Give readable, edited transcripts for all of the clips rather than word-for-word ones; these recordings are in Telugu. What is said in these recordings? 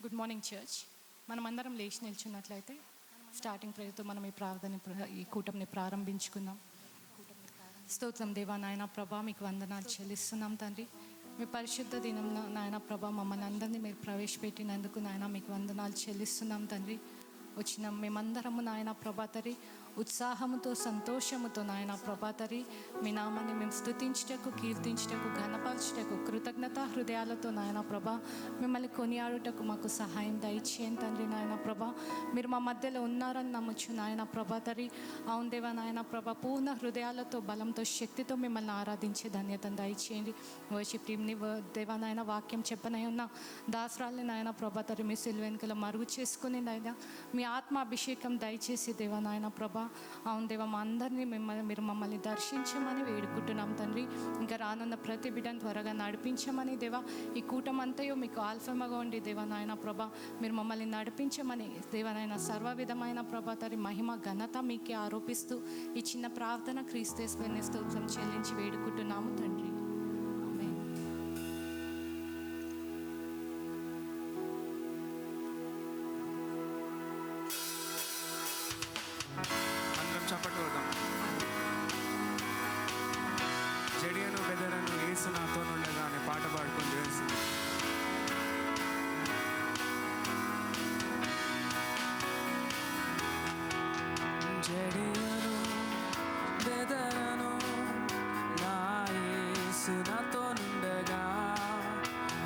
Good morning church. మనమందరం లేచి నిల్చున్నట్లయితే స్టార్టింగ్ ప్రేయర్తో మనం ఈ కూటమిని ప్రారంభించుకుందాం. స్తోత్రం దేవా నాయన ప్రభా, మీకు వందనాలు చెల్లిస్తున్నాం తండ్రి. మీ పరిశుద్ధ దినంలో నాయన ప్రభా మమ్మల్ని అందరినీ మీరు ప్రవేశపెట్టినందుకు నాయన మీకు వందనాలు చెల్లిస్తున్నాం తండ్రి. వచ్చిన మేమందరము నాయన ప్రభాతరి ఉత్సాహముతో సంతోషముతో నాయన ప్రభాతరి మీ నామాన్ని మేము స్తుతించుటకు, కీర్తించుటకు, ఘనపరచుటకు కృతజ్ఞత హృదయాలతో నాయన ప్రభా మిమ్మల్ని కొనియాడుటకు మాకు సహాయం దయచేయండి తండ్రి. నాయన ప్రభా మీరు మా మధ్యలో ఉన్నారని నమ్మచ్చు నాయన ప్రభాతరి. అవును దేవా నాయన ప్రభా, పూర్ణ హృదయాలతో బలంతో శక్తితో మిమ్మల్ని ఆరాధించే ధన్యతను దయచేయండి. వర్షిప్ టీమ్ని దేవా నాయన వాక్యం చెప్పనై ఉన్న దాసరాల్ని నాయన ప్రభాతరి మీ సిలువ వెనుకల మరుగు చేసుకుని నాయన మీ ఆత్మ అభిషేకం దయచేసి దేవా నాయన ప్రభా. అవును దేవా మా అందరినీ మీరు మమ్మల్ని దర్శించమని వేడుకుంటున్నాం తండ్రి. ఇంకా రానున్న ప్రతి బిడ్డను త్వరగా నడిపించమని దేవా, ఈ కూటమంతయో మీకు ఆల్ఫమగా ఉండి దేవా నాయన ప్రభా మీరు మమ్మల్ని నడిపించమని దేవా నాయన సర్వ విధమైన ప్రభా తరి మహిమ ఘనత మీకే ఆరోపిస్తూ ఈ చిన్న ప్రార్థన క్రీస్తేశ్వరుని స్తోత్రం చెల్లించి వేడుకుంటున్నాము తండ్రి. చప్పట్లు కొడదాం. జడియను బెదరను యేసు నాతో నుండగా అనే పాట పాడుకొని వేస్తుంది. జడియను బెదరను నా యేసు నాతో నుండగా,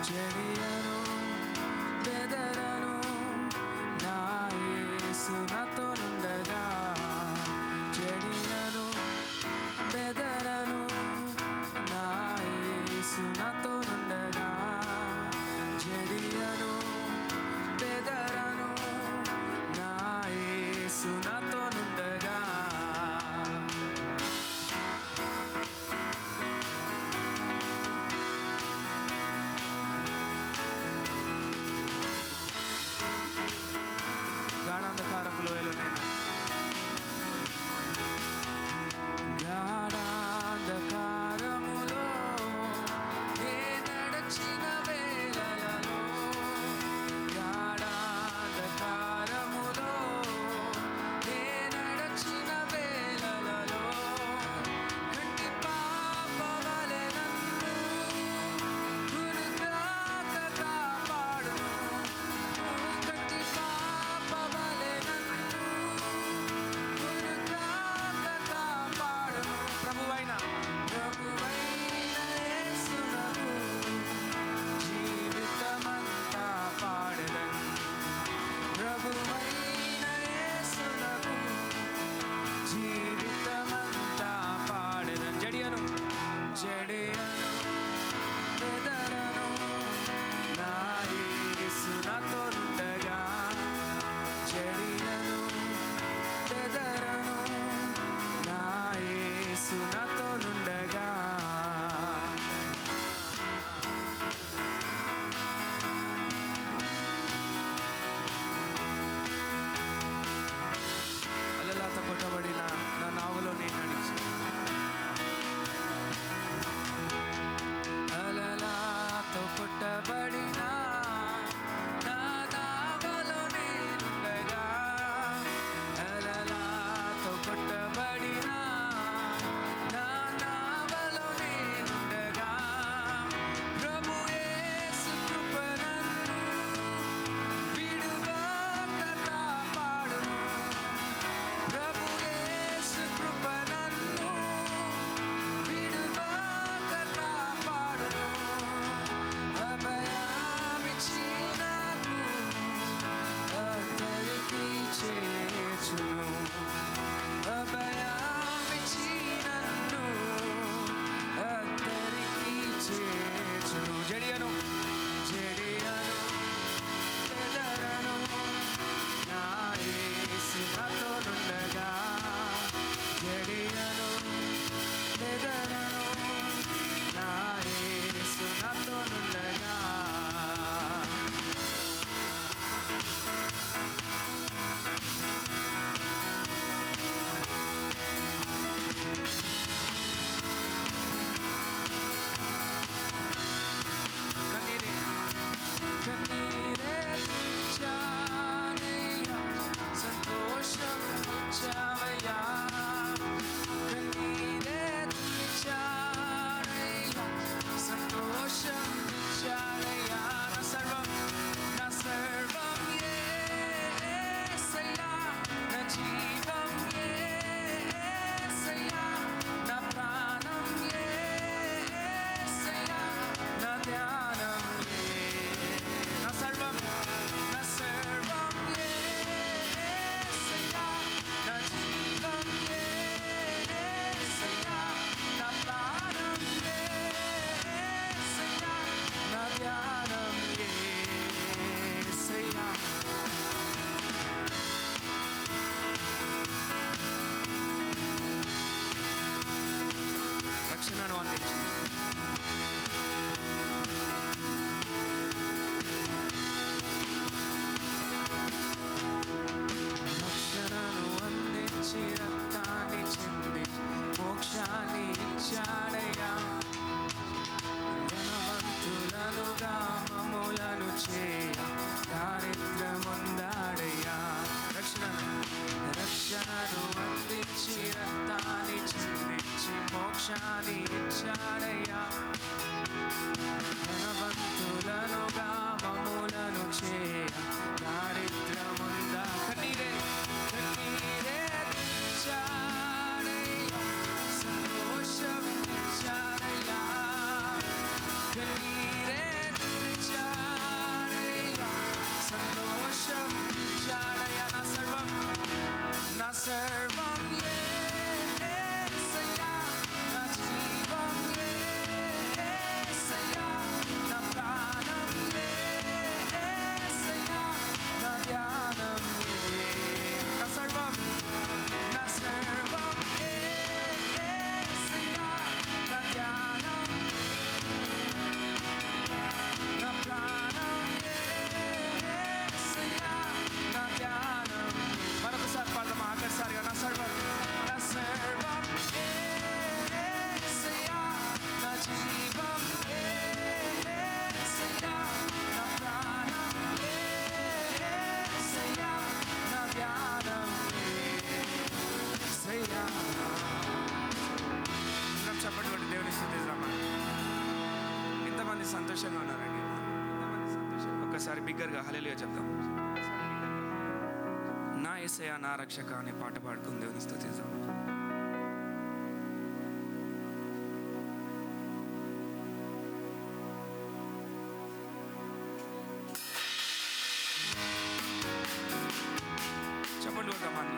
జడియను బెదరను నా యేసు నాతో నుండగా, జడియను బెదరను నా యేసు నాతో నుండగా, జడియను బెదరను నా యేసు నాతో నుండగా. రక్షణను అందించి రక్తాన్ని చెంది మోక్షాన్ని ఇచ్చాడయ్యా. ధనవంతులనుగా మమ్ములను చేయ దారిద్రముందాడయ్యా. రక్షణను అందించి రక్తాన్ని చెందించి మోక్షాన్ని ఇచ్చాడయ్యా. ధనవంతులనుగా మమ్ములను చేయ దారిద్రముందా కన్నీరే ఇచ్చాడయ్యా. సంతోషం ఇచ్చాడయ్యా. కన్నీరే ఇచ్చాడయ్యా. సంతోషం ఇచ్చాడయ్యా. నా సర్వం యేసయ్యా. నా జీవం యేసయ్యా. నా ప్రాణం యేసయ్యా. నా ధ్యానం నా సర్వం యేసయ్యా. నా ధ్యానం నా ప్రాణం యేసయ్యా. నా ధ్యానం మరొకసారి పాడదాం ఆఖరిసారిగా. నా సర్వం యేసయ్యా. నా జీవం యేసయ్యా. నా ప్రాణం యేసయ్యా. నా ధ్యానం యేసయ్యా. మనం చెప్పండి కొట్టి దేవుని స్తుతిద్దామా. ఇంతమంది సంతోషంగా ఉన్నారండి. ఒక్కసారి బిగ్గరగా హల్లెలూయా చెప్దాం. నా యేసయ్యా నా రక్షక అనే పాట పాడుకుని దేవుని స్తుతిద్దాం. చెప్పండి కొట్టమని.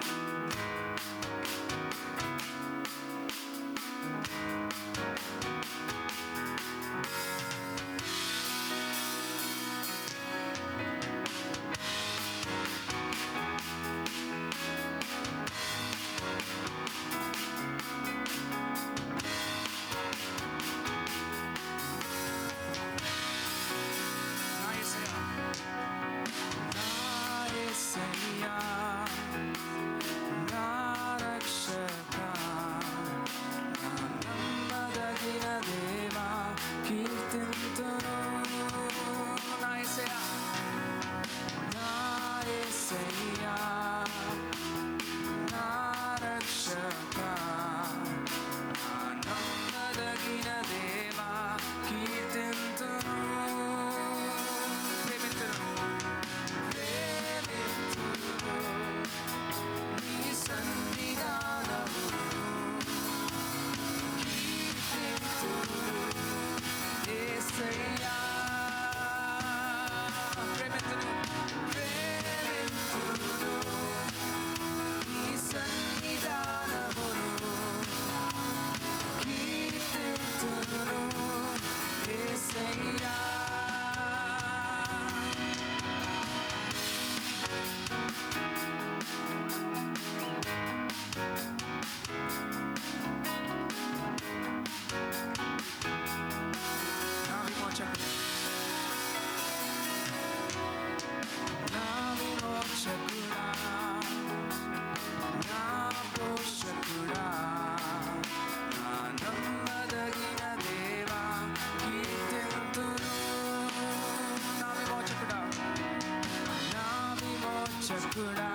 రక్షకుడా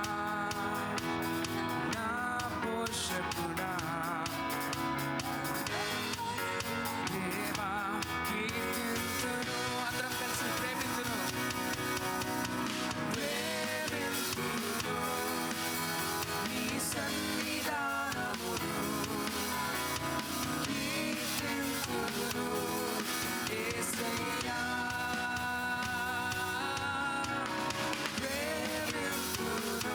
నా పోషకుడా దేవా కీర్తింతును అందరం కలిసి ప్రేమింతును నీ సన్నిధానమును కీర్తింతును యేసయ్యా ప్రేమింతును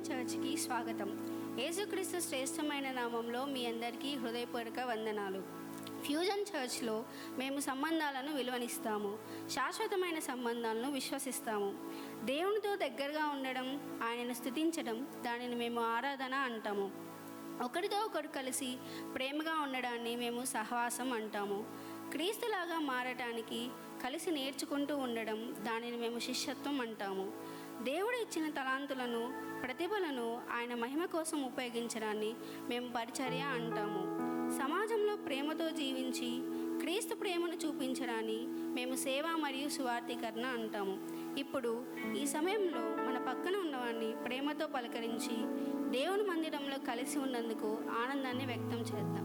చర్చ్కి స్వాగతం. యేసుక్రీస్తు శ్రేష్టమైన నామంలో మీ అందరికీ హృదయపూర్వక వందనాలు. ఫ్యూజన్ చర్చ్లో మేము సంబంధాలను విలువనిస్తాము, శాశ్వతమైన సంబంధాలను విశ్వసిస్తాము. దేవునితో దగ్గరగా ఉండడం, ఆయనను స్తుతించడం, దానిని మేము ఆరాధన అంటాము. ఒకరితో ఒకరు కలిసి ప్రేమగా ఉండడాన్ని మేము సహవాసం అంటాము. క్రీస్తులాగా మారటానికి కలిసి నేర్చుకుంటూ ఉండడం, దానిని మేము శిష్యత్వం అంటాము. దేవుడు ఇచ్చిన తలాంతులను, ప్రతిభలను ఆయన మహిమ కోసం ఉపయోగించడాన్ని మేము పరిచర్య అంటాము. సమాజంలో ప్రేమతో జీవించి క్రీస్తు ప్రేమను చూపించడాన్ని మేము సేవ మరియు సువార్థీకరణ అంటాము. ఇప్పుడు ఈ సమయంలో మన పక్కన ఉన్నవాడిని ప్రేమతో పలకరించి దేవుని మందిరంలో కలిసి ఉన్నందుకు ఆనందాన్ని వ్యక్తం చేద్దాం.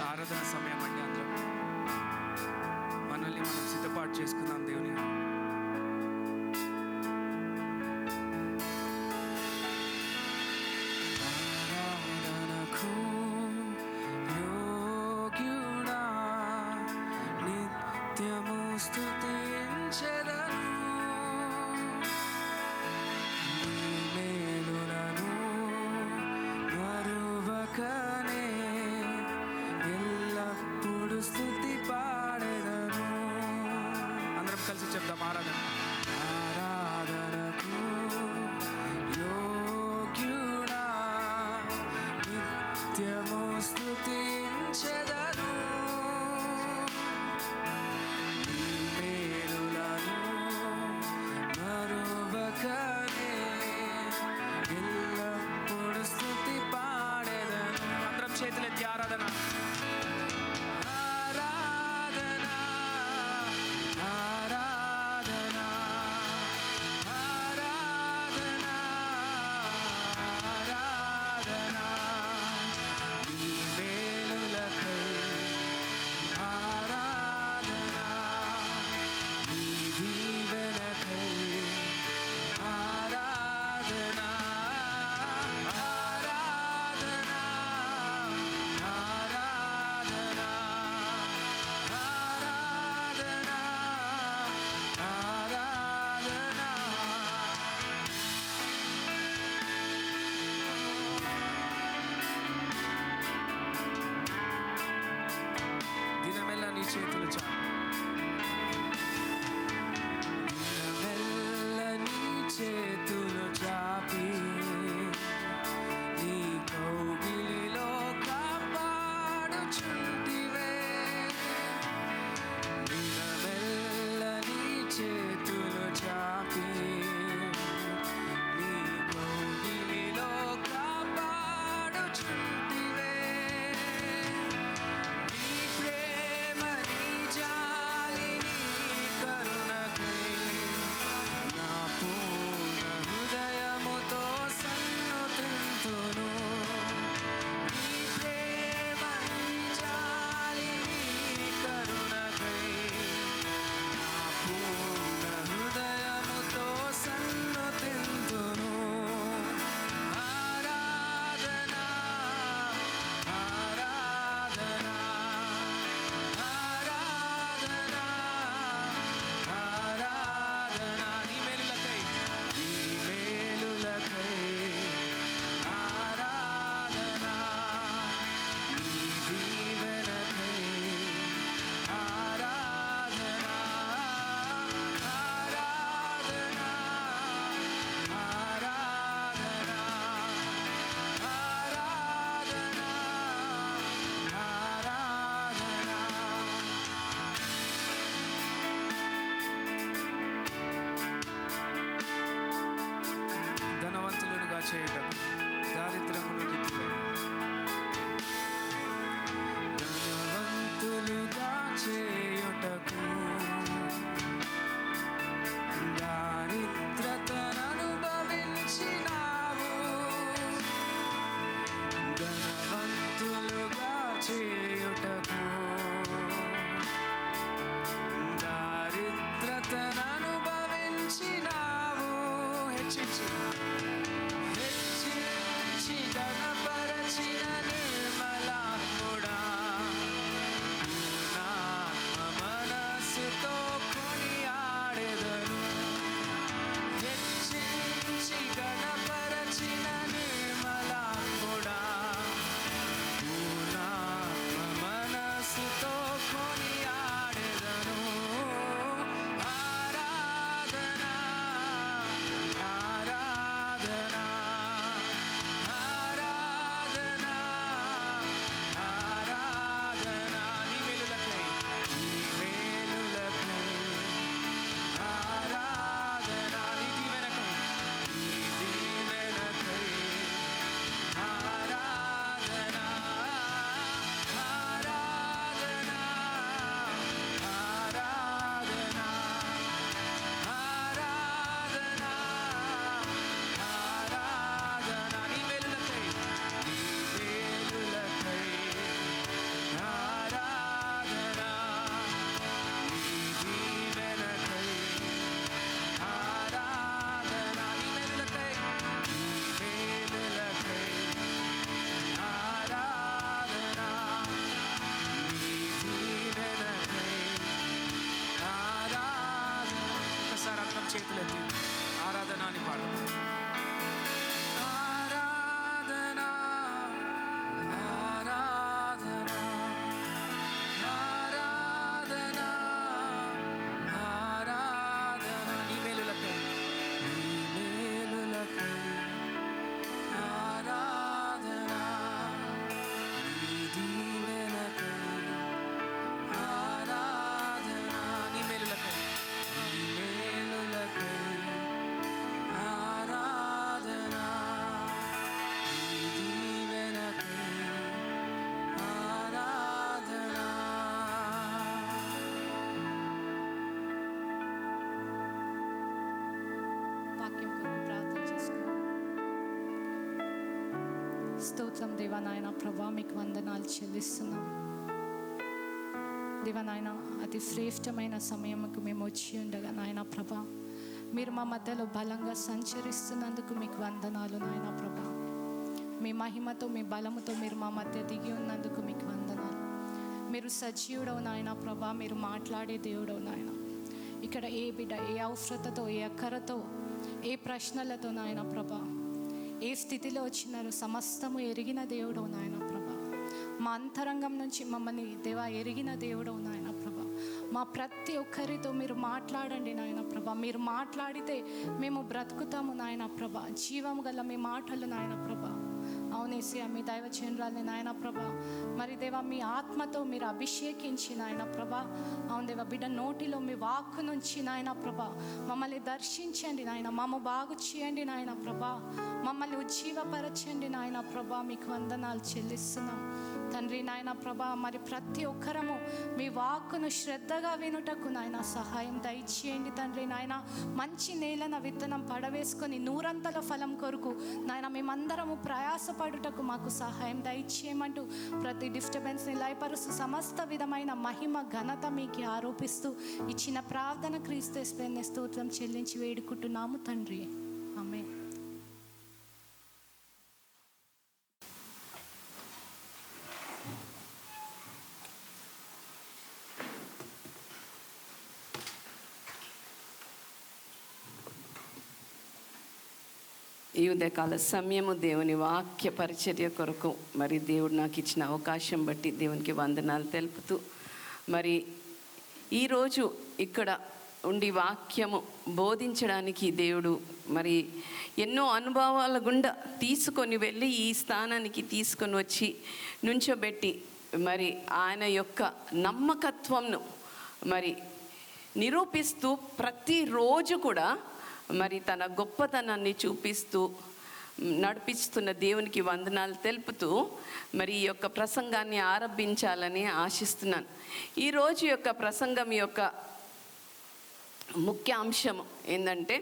ఆరాధన సమయం అండి. అందరం మనల్ని మనం సిద్ధపాటు చేసుకుందాం దేవుని. ఆరాధనకు యోగ్యుడా, నిత్యము స్తుతించెదను. నీ మేలులను మరువకనే ఎల్లప్పుడు స్తుతి పాడెదను. అందరం కలిసి చెప్దాం ఆరాధన. ఆరాధనకు యోగ్యుడా, నిత్యము స్తుతించెదను. నీ మేలులను మరువకనే ఎల్లప్పుడు స్తుతి పాడెదను. అందరం చేతులెత్తి ఆరాధన. ఆరాధన స్తోత్రం దేవా నాయన ప్రభా, మీకు వందనాలు చెల్లిస్తున్నాం. దేవా నాయన, అతి శ్రేష్టమైన సమయంకు మేము వచ్చి ఉండగా నాయన ప్రభా, మీరు మా మధ్యలో బలంగా సంచరిస్తున్నందుకు మీకు వందనాలు నాయన ప్రభా. మీ మహిమతో మీ బలముతో మీరు మా మధ్య దిగి ఉన్నందుకు మీకు వందనాలు. మీరు సజీవుడవు నాయన ప్రభా, మీరు మాట్లాడే దేవుడవు నాయన. ఇక్కడ ఏ బిడ్డ ఏ అవసరతతో, ఏ అక్కరతో, ఏ ప్రశ్నలతో నాయన ప్రభా, ఏ స్థితిలో వచ్చినారో సమస్తము ఎరిగిన దేవుడవు నాయన ప్రభా. మా అంతరంగం నుంచి మమ్మల్ని దేవా ఎరిగిన దేవుడవు నాయన ప్రభా. మా ప్రతి ఒక్కరితో మీరు మాట్లాడండి నాయన ప్రభా. మీరు మాట్లాడితే మేము బ్రతుకుతాము నాయన ప్రభా. జీవము గల మీ మాటలు నాయన ప్రభా. అవునేసి మీ దైవచంద్రాలని నాయన ప్రభా, మరి దేవా మీ ఆత్మతో మీరు అభిషేకించి నాయన ప్రభా, అవును దేవా బిడ్డ నోటిలో మీ వాక్కు నుంచి నాయన ప్రభా మమ్మల్ని దర్శించండి నాయన. మమ్మ బాగు చేయండి నాయన ప్రభా. మమ్మల్ని ఉజ్జీవపరచండి నాయన ప్రభా. మీకు వందనాలు చెల్లిస్తున్నాం తండ్రి నాయన ప్రభా. మరి ప్రతి ఒక్కరము మీ వాక్కును శ్రద్ధగా వినుటకు నాయన సహాయం దయచేయండి తండ్రి నాయన. మంచి నేలన విత్తనం పడవేసుకొని నూరంతల ఫలం కొరకు నాయన మేమందరము ప్రయాసపడుటకు మాకు సహాయం దయచేయమంటూ ప్రతి డిస్టర్బెన్స్ని లయపరుస్తూ సమస్త విధమైన మహిమ ఘనత మీకు ఆరోపిస్తూ ఇచ్చిన ప్రార్థన క్రీస్తు యేసువే స్తోత్రం చెల్లించి వేడుకుంటున్నాము తండ్రి. ఆమేన్. ఈ ఉదయకాల సమయము దేవుని వాక్య పరిచర్య కొరకు మరి దేవుడు నాకు ఇచ్చిన అవకాశం బట్టి దేవునికి వందనాలు తెలుపుతూ, మరి ఈరోజు ఇక్కడ ఉండి వాక్యము బోధించడానికి దేవుడు మరి ఎన్నో అనుభవాల గుండా తీసుకొని వెళ్ళి ఈ స్థానానికి తీసుకొని వచ్చి నుంచోబెట్టి మరి ఆయన యొక్క నమ్మకత్వంను మరి నిరూపిస్తూ ప్రతిరోజు కూడా మరి తన గొప్పతనాన్ని చూపిస్తూ నడిపిస్తున్న దేవునికి వందనాలు తెలుపుతూ మరి ఈ యొక్క ప్రసంగాన్ని ఆరంభించాలని ఆశిస్తున్నాను. ఈరోజు యొక్క ప్రసంగం యొక్క ముఖ్య అంశం ఏంటంటే,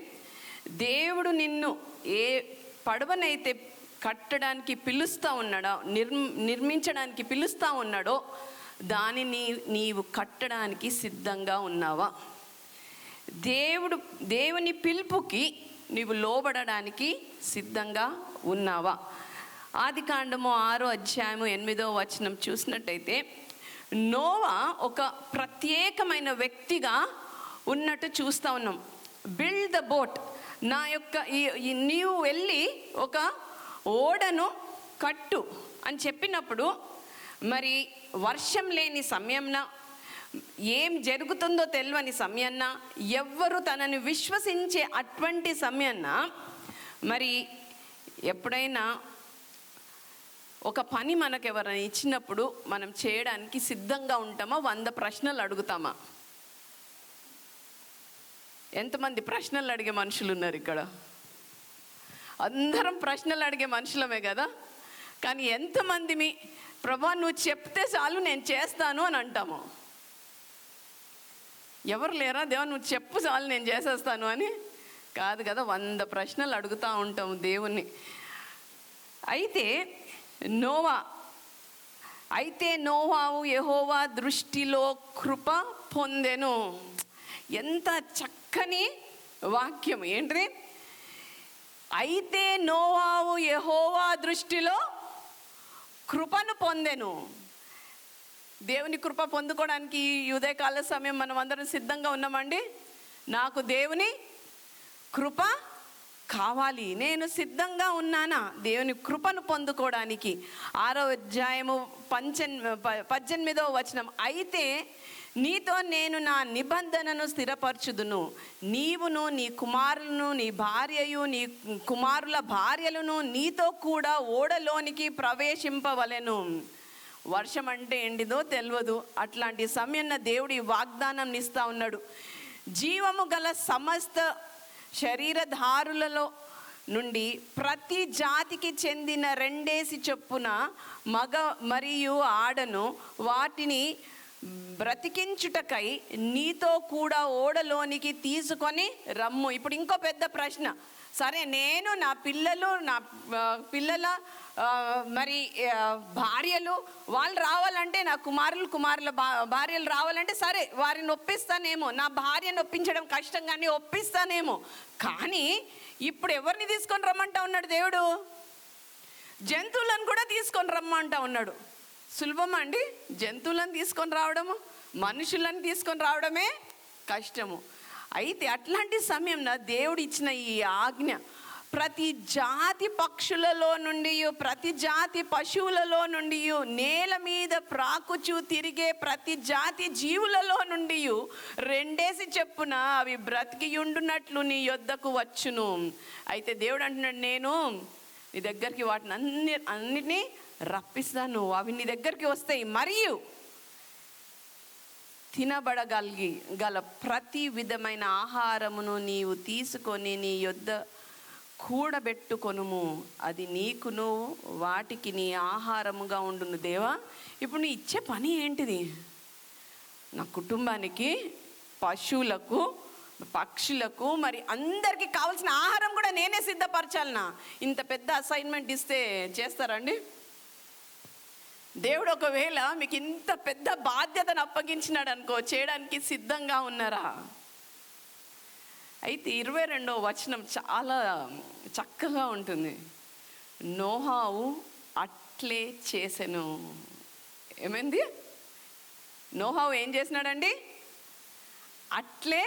దేవుడు నిన్ను ఏ పడవనైతే కట్టడానికి పిలుస్తూ ఉన్నాడో, నిర్మించడానికి పిలుస్తూ ఉన్నాడో దానిని నీవు కట్టడానికి సిద్ధంగా ఉన్నావా? దేవుని పిలుపుకి నీవు లోబడడానికి సిద్ధంగా ఉన్నావా? ఆదికాండము 6వ అధ్యాయము 8వ వచనం చూసినట్టయితే, నోవా ఒక ప్రత్యేకమైన వ్యక్తిగా ఉన్నట్టు చూస్తూ ఉన్నాం. బిల్డ్ ద బోట్, నా యొక్క నీవు వెళ్ళి ఒక ఓడను కట్టు అని చెప్పినప్పుడు, మరి వర్షం లేని సమయంలో, ఏం జరుగుతుందో తెలియని సమయాన్న, ఎవ్వరు తనని విశ్వసించే అటువంటి సమయాన్న, మరి ఎప్పుడైనా ఒక పని మనకు ఎవరైనా ఇచ్చినప్పుడు మనం చేయడానికి సిద్ధంగా ఉంటామా? 100 ప్రశ్నలు అడుగుతామా? ఎంతమంది ప్రశ్నలు అడిగే మనుషులు ఉన్నారు ఇక్కడ? అందరం ప్రశ్నలు అడిగే మనుషులమే కదా. కానీ ఎంతమంది ప్రభా నువ్వు చెప్తే చాలు నేను చేస్తాను అని అంటాము? ఎవరు లేరా? దేవా నువ్వు చెప్పు చాలు నేను చేసేస్తాను అని? కాదు కదా, 100 ప్రశ్నలు అడుగుతూ ఉంటాం దేవుణ్ణి. అయితే నోవావు యెహోవా దృష్టిలో కృప పొందెను. ఎంత చక్కని వాక్యం ఏంటిది? అయితే నోవావు యెహోవా దృష్టిలో కృపను పొందెను. దేవుని కృప పొందుకోవడానికి ఈ ఉదయకాల సమయం మనం అందరం సిద్ధంగా ఉన్నామండి. నాకు దేవుని కృప కావాలి, నేను సిద్ధంగా ఉన్నానా దేవుని కృపను పొందుకోవడానికి? 6వ అధ్యాయము 18వ వచనం, అయితే నీతో నేను నా నిబంధనను స్థిరపరచుదును, నీవును నీ కుమారులను నీ భార్యయు నీ కుమారుల భార్యలను నీతో కూడా ఓడలోనికి ప్రవేశింపవలెను. వర్షం అంటే ఏంటిదో తెలియదు, అట్లాంటి సమయంలో దేవుడి వాగ్దానం ఇస్తూ ఉన్నాడు. జీవము గల సమస్త శరీరధారులలో నుండి ప్రతి జాతికి చెందిన 2 చొప్పున మగ మరియు ఆడను వాటిని బ్రతికించుటకై నీతో కూడా ఓడలోనికి తీసుకొని రమ్ము. ఇప్పుడు ఇంకో పెద్ద ప్రశ్న, సరే నేను నా పిల్లలు నా పిల్లల మరి భార్యలు వాళ్ళు రావాలంటే, నా కుమారుల భార్యలు రావాలంటే సరే వారిని ఒప్పిస్తానేమో, నా భార్యను ఒప్పించడం కష్టం కానీ ఒప్పిస్తానేమో. కానీ ఇప్పుడు ఎవరిని తీసుకొని రమ్మంటా ఉన్నాడు దేవుడు? జంతువులను కూడా తీసుకొని రమ్మంటా ఉన్నాడు. సులభమా అండి జంతువులను తీసుకొని రావడము? మనుషులను తీసుకొని రావడమే కష్టము. అయితే అట్లాంటి సమయంలో దేవుడు ఇచ్చిన ఈ ఆజ్ఞ ప్రతి జాతి పక్షులలో నుండి, ప్రతి జాతి పశువులలో నుండి, నేల మీద ప్రాకుచూ తిరిగే ప్రతి జాతి జీవులలో నుండి 2 చెప్పున అవి బ్రతికియుండునట్లు నీ యొద్దకు వచ్చును. అయితే దేవుడు అంటున్నాడు, నేను నీ దగ్గరికి వాటిని అన్నిటినీ రప్పిస్తాను, అవి నీ దగ్గరికి వస్తాయి. మరియు తినబడగల ప్రతి విధమైన ఆహారమును నీవు తీసుకొని నీ యొద్ద కూడబెట్టుకొనుము, అది నీకును వాటికి నీ ఆహారముగా ఉండును. దేవా, ఇప్పుడు నీ ఇచ్చే పని ఏంటిది? నా కుటుంబానికి, పశువులకు, పక్షులకు, మరి అందరికీ కావాల్సిన ఆహారం కూడా నేనే సిద్ధపరచాలనా? ఇంత పెద్ద అసైన్మెంట్ ఇస్తే చేస్తారండి? దేవుడు ఒకవేళ మీకు ఇంత పెద్ద బాధ్యతను అప్పగించినాడు అనుకో, చేయడానికి సిద్ధంగా ఉన్నారా? అయితే 22వ వచనం చాలా చక్కగా ఉంటుంది. నోహావు అట్లే చేసెను. ఏమైంది? నోహావు ఏం చేసినాడండి? అట్లే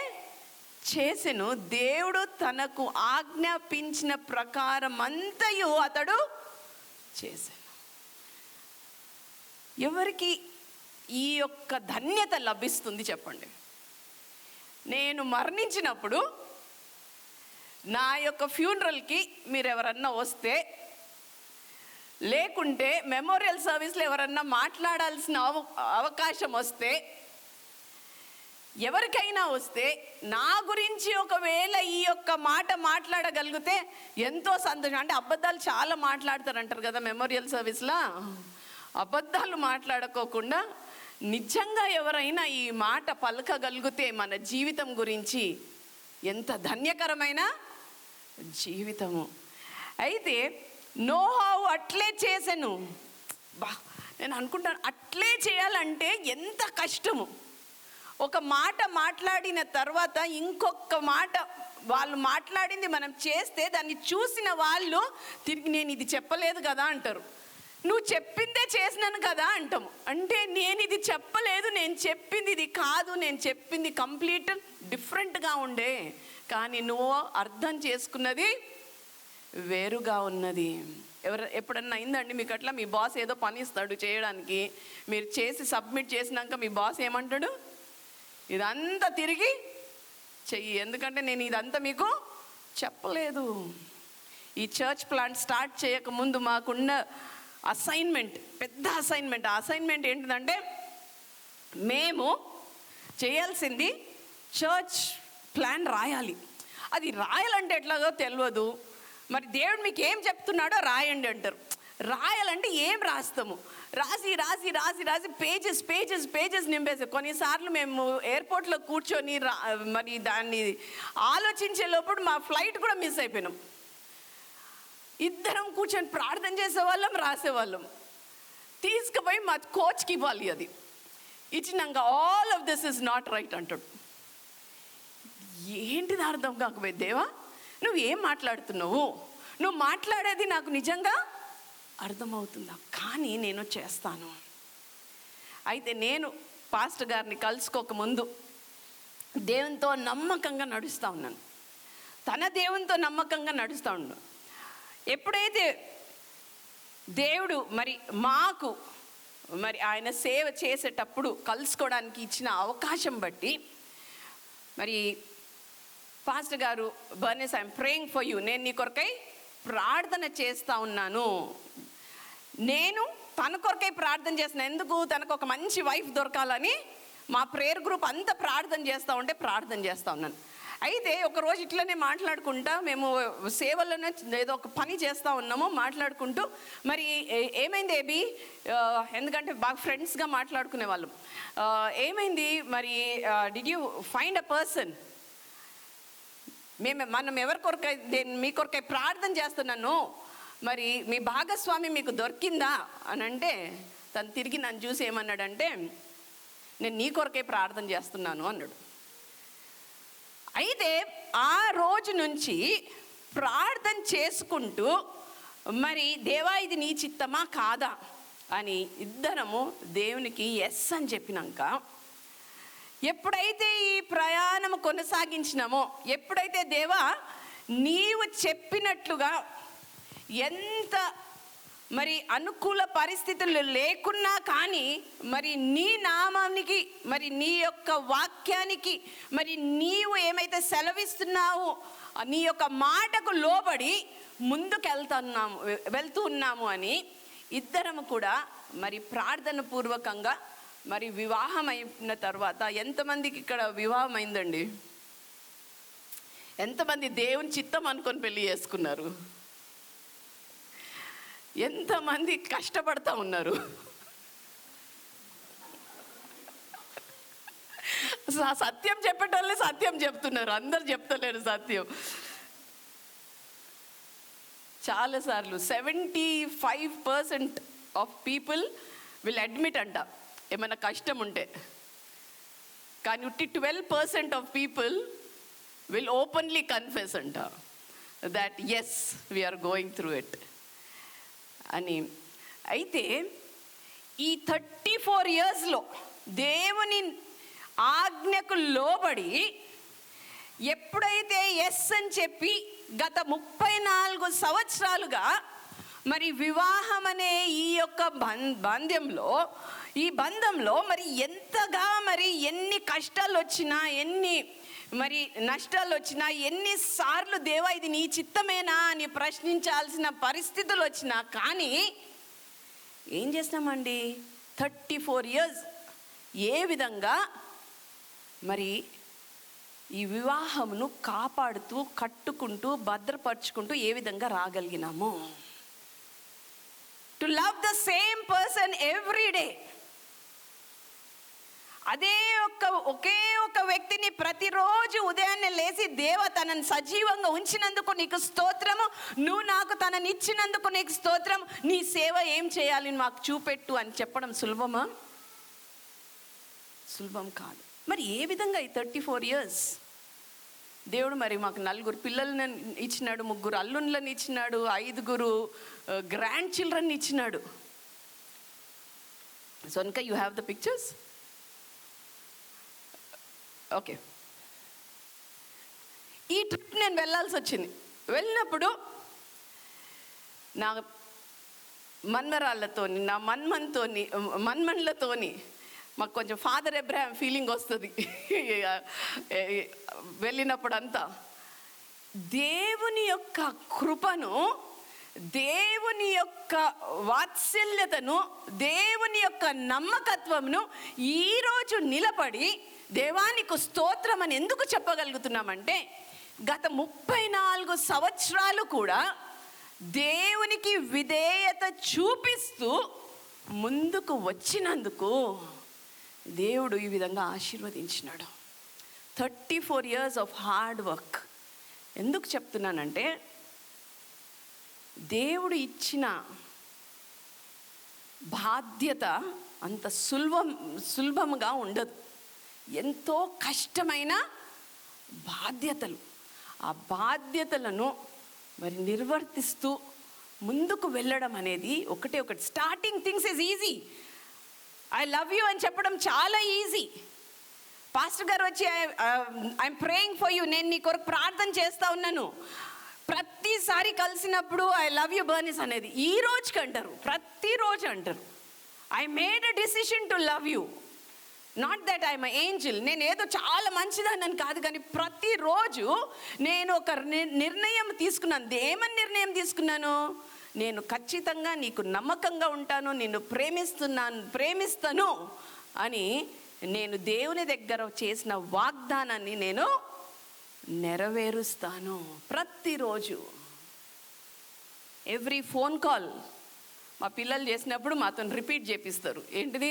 చేసెను. దేవుడు తనకు ఆజ్ఞాపించిన ప్రకారం అంతయు అతడు చేశాను. ఎవరికి ఈ యొక్క ధన్యత లభిస్తుంది చెప్పండి? నేను మరణించినప్పుడు నా యొక్క ఫ్యూనరల్కి మీరు ఎవరన్నా వస్తే, లేకుంటే మెమోరియల్ సర్వీస్లో ఎవరన్నా మాట్లాడాల్సిన అవకాశం వస్తే, ఎవరికైనా వస్తే నా గురించి ఒకవేళ ఈ యొక్క మాట మాట్లాడగలిగితే ఎంతో సంతోషం. అంటే అబద్ధాలు చాలా మాట్లాడతారంటారు కదా మెమోరియల్ సర్వీస్లో. అబద్ధాలు మాట్లాడుకోకుండా నిజంగా ఎవరైనా ఈ మాట పలకగలిగితే మన జీవితం గురించి ఎంత ధన్యకరమైన జీవితము. అయితే నోహావు అట్లే చేసెను. నేను అనుకుంటాను, అట్లే చేయాలంటే ఎంత కష్టము. ఒక మాట మాట్లాడిన తర్వాత ఇంకొక మాట వాళ్ళు మాట్లాడింది మనం చేస్తే దాన్ని చూసిన వాళ్ళు తిరిగి నేను ఇది చెప్పలేదు కదా అంటారు. నువ్వు చెప్పిందే చేసినాను కదా అంటాము. అంటే నేను ఇది చెప్పలేదు, నేను చెప్పింది ఇది కాదు, నేను చెప్పింది కంప్లీట్ డిఫరెంట్గా ఉండే, కానీ నువ్వు అర్థం చేసుకున్నది వేరుగా ఉన్నది. ఎప్పుడన్నా అయిందండి మీకు అట్లా? మీ బాస్ ఏదో పని ఇస్తాడు చేయడానికి, మీరు చేసి సబ్మిట్ చేసినాక మీ బాస్ ఏమంటాడు? ఇదంతా తిరిగి చెయ్యి, ఎందుకంటే నేను ఇదంతా మీకు చెప్పలేదు. ఈ చర్చ్ ప్లాంట్ స్టార్ట్ చేయకముందు మాకున్న అసైన్మెంట్, పెద్ద అసైన్మెంట్. ఆ అసైన్మెంట్ ఏంటిదంటే, మేము చేయాల్సింది చర్చ్ ప్లాన్ రాయాలి. అది రాయాలంటే ఎట్లాగో తెలియదు. మరి దేవుడు మీకు ఏం చెప్తున్నాడో రాయండి అంటారు. రాయాలంటే ఏం రాస్తాము? రాసి రాసి రాసి రాసి పేజెస్ పేజెస్ పేజెస్ నింపేసాం. కొన్నిసార్లు మేము ఎయిర్పోర్ట్లో కూర్చొని మరి దాన్ని ఆలోచించే లోపల మా ఫ్లైట్ కూడా మిస్ అయిపోయినాం. ఇద్దరం కూర్చొని ప్రార్థన చేసేవాళ్ళం, రాసేవాళ్ళం. తీసుకుపోయి మా కోచ్కి ఇవ్వాలి. అది ఇచ్చినాక all of this is not right అంటాడు. ఏంటిది అర్థం కాకపోయి, దేవా నువ్వు ఏం మాట్లాడుతున్నావు? నువ్వు మాట్లాడేది నాకు నిజంగా అర్థమవుతుందా? కానీ నేను చేస్తాను. అయితే నేను పాస్టర్ గారిని కలుసుకోకముందు దేవునితో నమ్మకంగా నడుస్తూ ఉన్నాను. తన దేవునితో నమ్మకంగా నడుస్తూ ఉన్నాను. ఎప్పుడైతే దేవుడు మాకు ఆయన సేవ చేసేటప్పుడు కలుసుకోవడానికి ఇచ్చిన అవకాశం బట్టి పాస్టర్ గారు, బర్నెస్, ఐఎమ్ ప్రేయింగ్ ఫర్ యూ, నేను నీ కొరకై ప్రార్థన చేస్తూ ఉన్నాను. నేను తన కొరకై ప్రార్థన చేస్తున్నాను. ఎందుకు? తనకు ఒక మంచి వైఫ్ దొరకాలని మా ప్రేయర్ గ్రూప్ అంతా ప్రార్థన చేస్తూ ఉంటే ప్రార్థన చేస్తూ ఉన్నాను. అయితే ఒకరోజు ఇట్లనే మాట్లాడుకుంటా మేము సేవలోనే ఏదో ఒక పని చేస్తూ ఉన్నాము, మాట్లాడుకుంటూ మరి ఏమైంది ఏబి, ఎందుకంటే బాగా ఫ్రెండ్స్గా మాట్లాడుకునే వాళ్ళం, ఏమైంది మరి did you find a person, మనం ఎవరి కొరకై మీ కొరకై ప్రార్థన చేస్తున్నాను, మరి మీ భాగస్వామి మీకు దొరికిందా అని అంటే తను తిరిగి నన్ను చూసి ఏమన్నాడంటే నేను నీ కొరకే ప్రార్థన చేస్తున్నాను అన్నాడు. అయితే ఆ రోజు నుంచి ప్రార్థన చేసుకుంటూ మరి దేవా ఇది నీ చిత్తమా కాదా అని ఇద్దరము దేవునికి ఎస్ అని చెప్పినాక ఎప్పుడైతే ఈ ప్రయాణం కొనసాగించినామో, ఎప్పుడైతే దేవా నీవు చెప్పినట్లుగా ఎంత మరి అనుకూల పరిస్థితులు లేకున్నా కానీ మరి నీ నామానికి, మరి నీ యొక్క వాక్యానికి, మరి నీవు ఏమైతే సెలవిస్తున్నావో నీ యొక్క మాటకు లోబడి ముందుకు వెళ్తూ ఉన్నాము అని ఇద్దరము కూడా మరి ప్రార్థన పూర్వకంగా మరి వివాహం అయిన తర్వాత, ఎంతమందికి ఇక్కడ వివాహం అయిందండి? ఎంతమంది దేవుని చిత్తం అనుకొని పెళ్లి చేసుకున్నారు? ఎంతమంది కష్టపడతా ఉన్నారు? సత్యం చెప్పేటోళ్ళే సత్యం చెప్తున్నారు, అందరు చెప్తలేరు సత్యం. చాలాసార్లు 75% ఆఫ్ పీపుల్ విల్ అడ్మిట్ అంట ఏమైనా కష్టం ఉంటే, కానీ 12% of people will openly confess అంట that as we're going through it అని. అయితే ఈ 34 yearsలో దేవుని ఆజ్ఞకు లోబడి ఎప్పుడైతే ఎస్ అని చెప్పి గత 34 సంవత్సరాలుగా మరి వివాహం అనే ఈ యొక్క బంధంలో మరి ఎంతగా మరి ఎన్ని కష్టాలు వచ్చినా, ఎన్ని మరి నష్టాలు వచ్చినా, ఎన్నిసార్లు దేవా ఇది నీ చిత్తమేనా అని ప్రశ్నించాల్సిన పరిస్థితులు వచ్చినా కానీ ఏం చేస్తామండి? 34 years ఏ విధంగా మరి ఈ వివాహమును కాపాడుతూ, కట్టుకుంటూ, భద్రపరుచుకుంటూ ఏ విధంగా రాగలిగినాము? To love the same person every day. ఒకే ఒక వ్యక్తిని ప్రతిరోజు ఉదయాన్నే లేచి దేవ తనని సజీవంగా ఉంచినందుకు నీకు స్తోత్రము, నువ్వు నాకు తనని ఇచ్చినందుకు నీకు స్తోత్రం, నీ సేవ ఏం చేయాలి మాకు చూపెట్టు అని చెప్పడం సులభమా? సులభం కాదు. మరి ఏ విధంగా ఈ 34 years దేవుడు మరి మాకు 4 పిల్లలను ఇచ్చినాడు, 3 అల్లుళ్ళని ఇచ్చినాడు, 5 గ్రాండ్ చిల్డ్రన్ ఇచ్చినాడు. Sonika, you have the pictures? Okay. ఈ ట్రిప్ నేను వెళ్ళాల్సి వచ్చింది. వెళ్ళినప్పుడు నా మన్మరాళ్ళతోని, నా మన్మన్లతోని మాకు కొంచెం ఫాదర్ అబ్రహాం ఫీలింగ్ వస్తుంది వెళ్ళినప్పుడు అంతా. దేవుని యొక్క కృపను, దేవుని యొక్క వాత్సల్యతను, దేవుని యొక్క నమ్మకత్వమును ఈరోజు నిలబడి దేవానికి స్తోత్రం అని ఎందుకు చెప్పగలుగుతున్నామంటే గత 34 సంవత్సరాలు కూడా దేవునికి విధేయత చూపిస్తూ ముందుకు వచ్చినందుకు దేవుడు ఈ విధంగా ఆశీర్వదించినాడు. 34 years ఆఫ్ హార్డ్ వర్క్. ఎందుకు చెప్తున్నానంటే దేవుడు ఇచ్చిన బాధ్యత అంత సులభంగా ఉండదు. ఎంతో కష్టమైన బాధ్యతలు. ఆ బాధ్యతలను మరి నిర్వర్తిస్తూ ముందుకు వెళ్ళడం అనేది ఒకటి. Starting things is easy. I love you అని చెప్పడం చాలా ఈజీ. పాస్టర్ గారు వచ్చి ఐఎమ్ ప్రేయింగ్ ఫర్ యూ, నేను నీ కొరకు ప్రార్థన చేస్తూ ఉన్నాను. ప్రతిసారి కలిసినప్పుడు ఐ లవ్ యూ బర్నిస్ అనేది ఈ రోజుకి అంటారు, ప్రతిరోజు అంటారు. I made a decision to love you, not that I'm angel. నేను ఏదో చాలా మంచిదాన్ని కాదు, కానీ ప్రతిరోజు నేను ఒక నిర్ణయం తీసుకున్నాను. ఏమని నిర్ణయం తీసుకున్నాను? నేను ఖచ్చితంగా నీకు నమ్మకంగా ఉంటాను, నిన్ను ప్రేమిస్తాను అని నేను దేవుని దగ్గర చేసిన వాగ్దానాన్ని నేను నెరవేరుస్తాను. ప్రతిరోజు ఎవ్రీ ఫోన్ కాల్ మా పిల్లలు చేసినప్పుడు మాతో రిపీట్ చేపిస్తారు. ఏంటిది?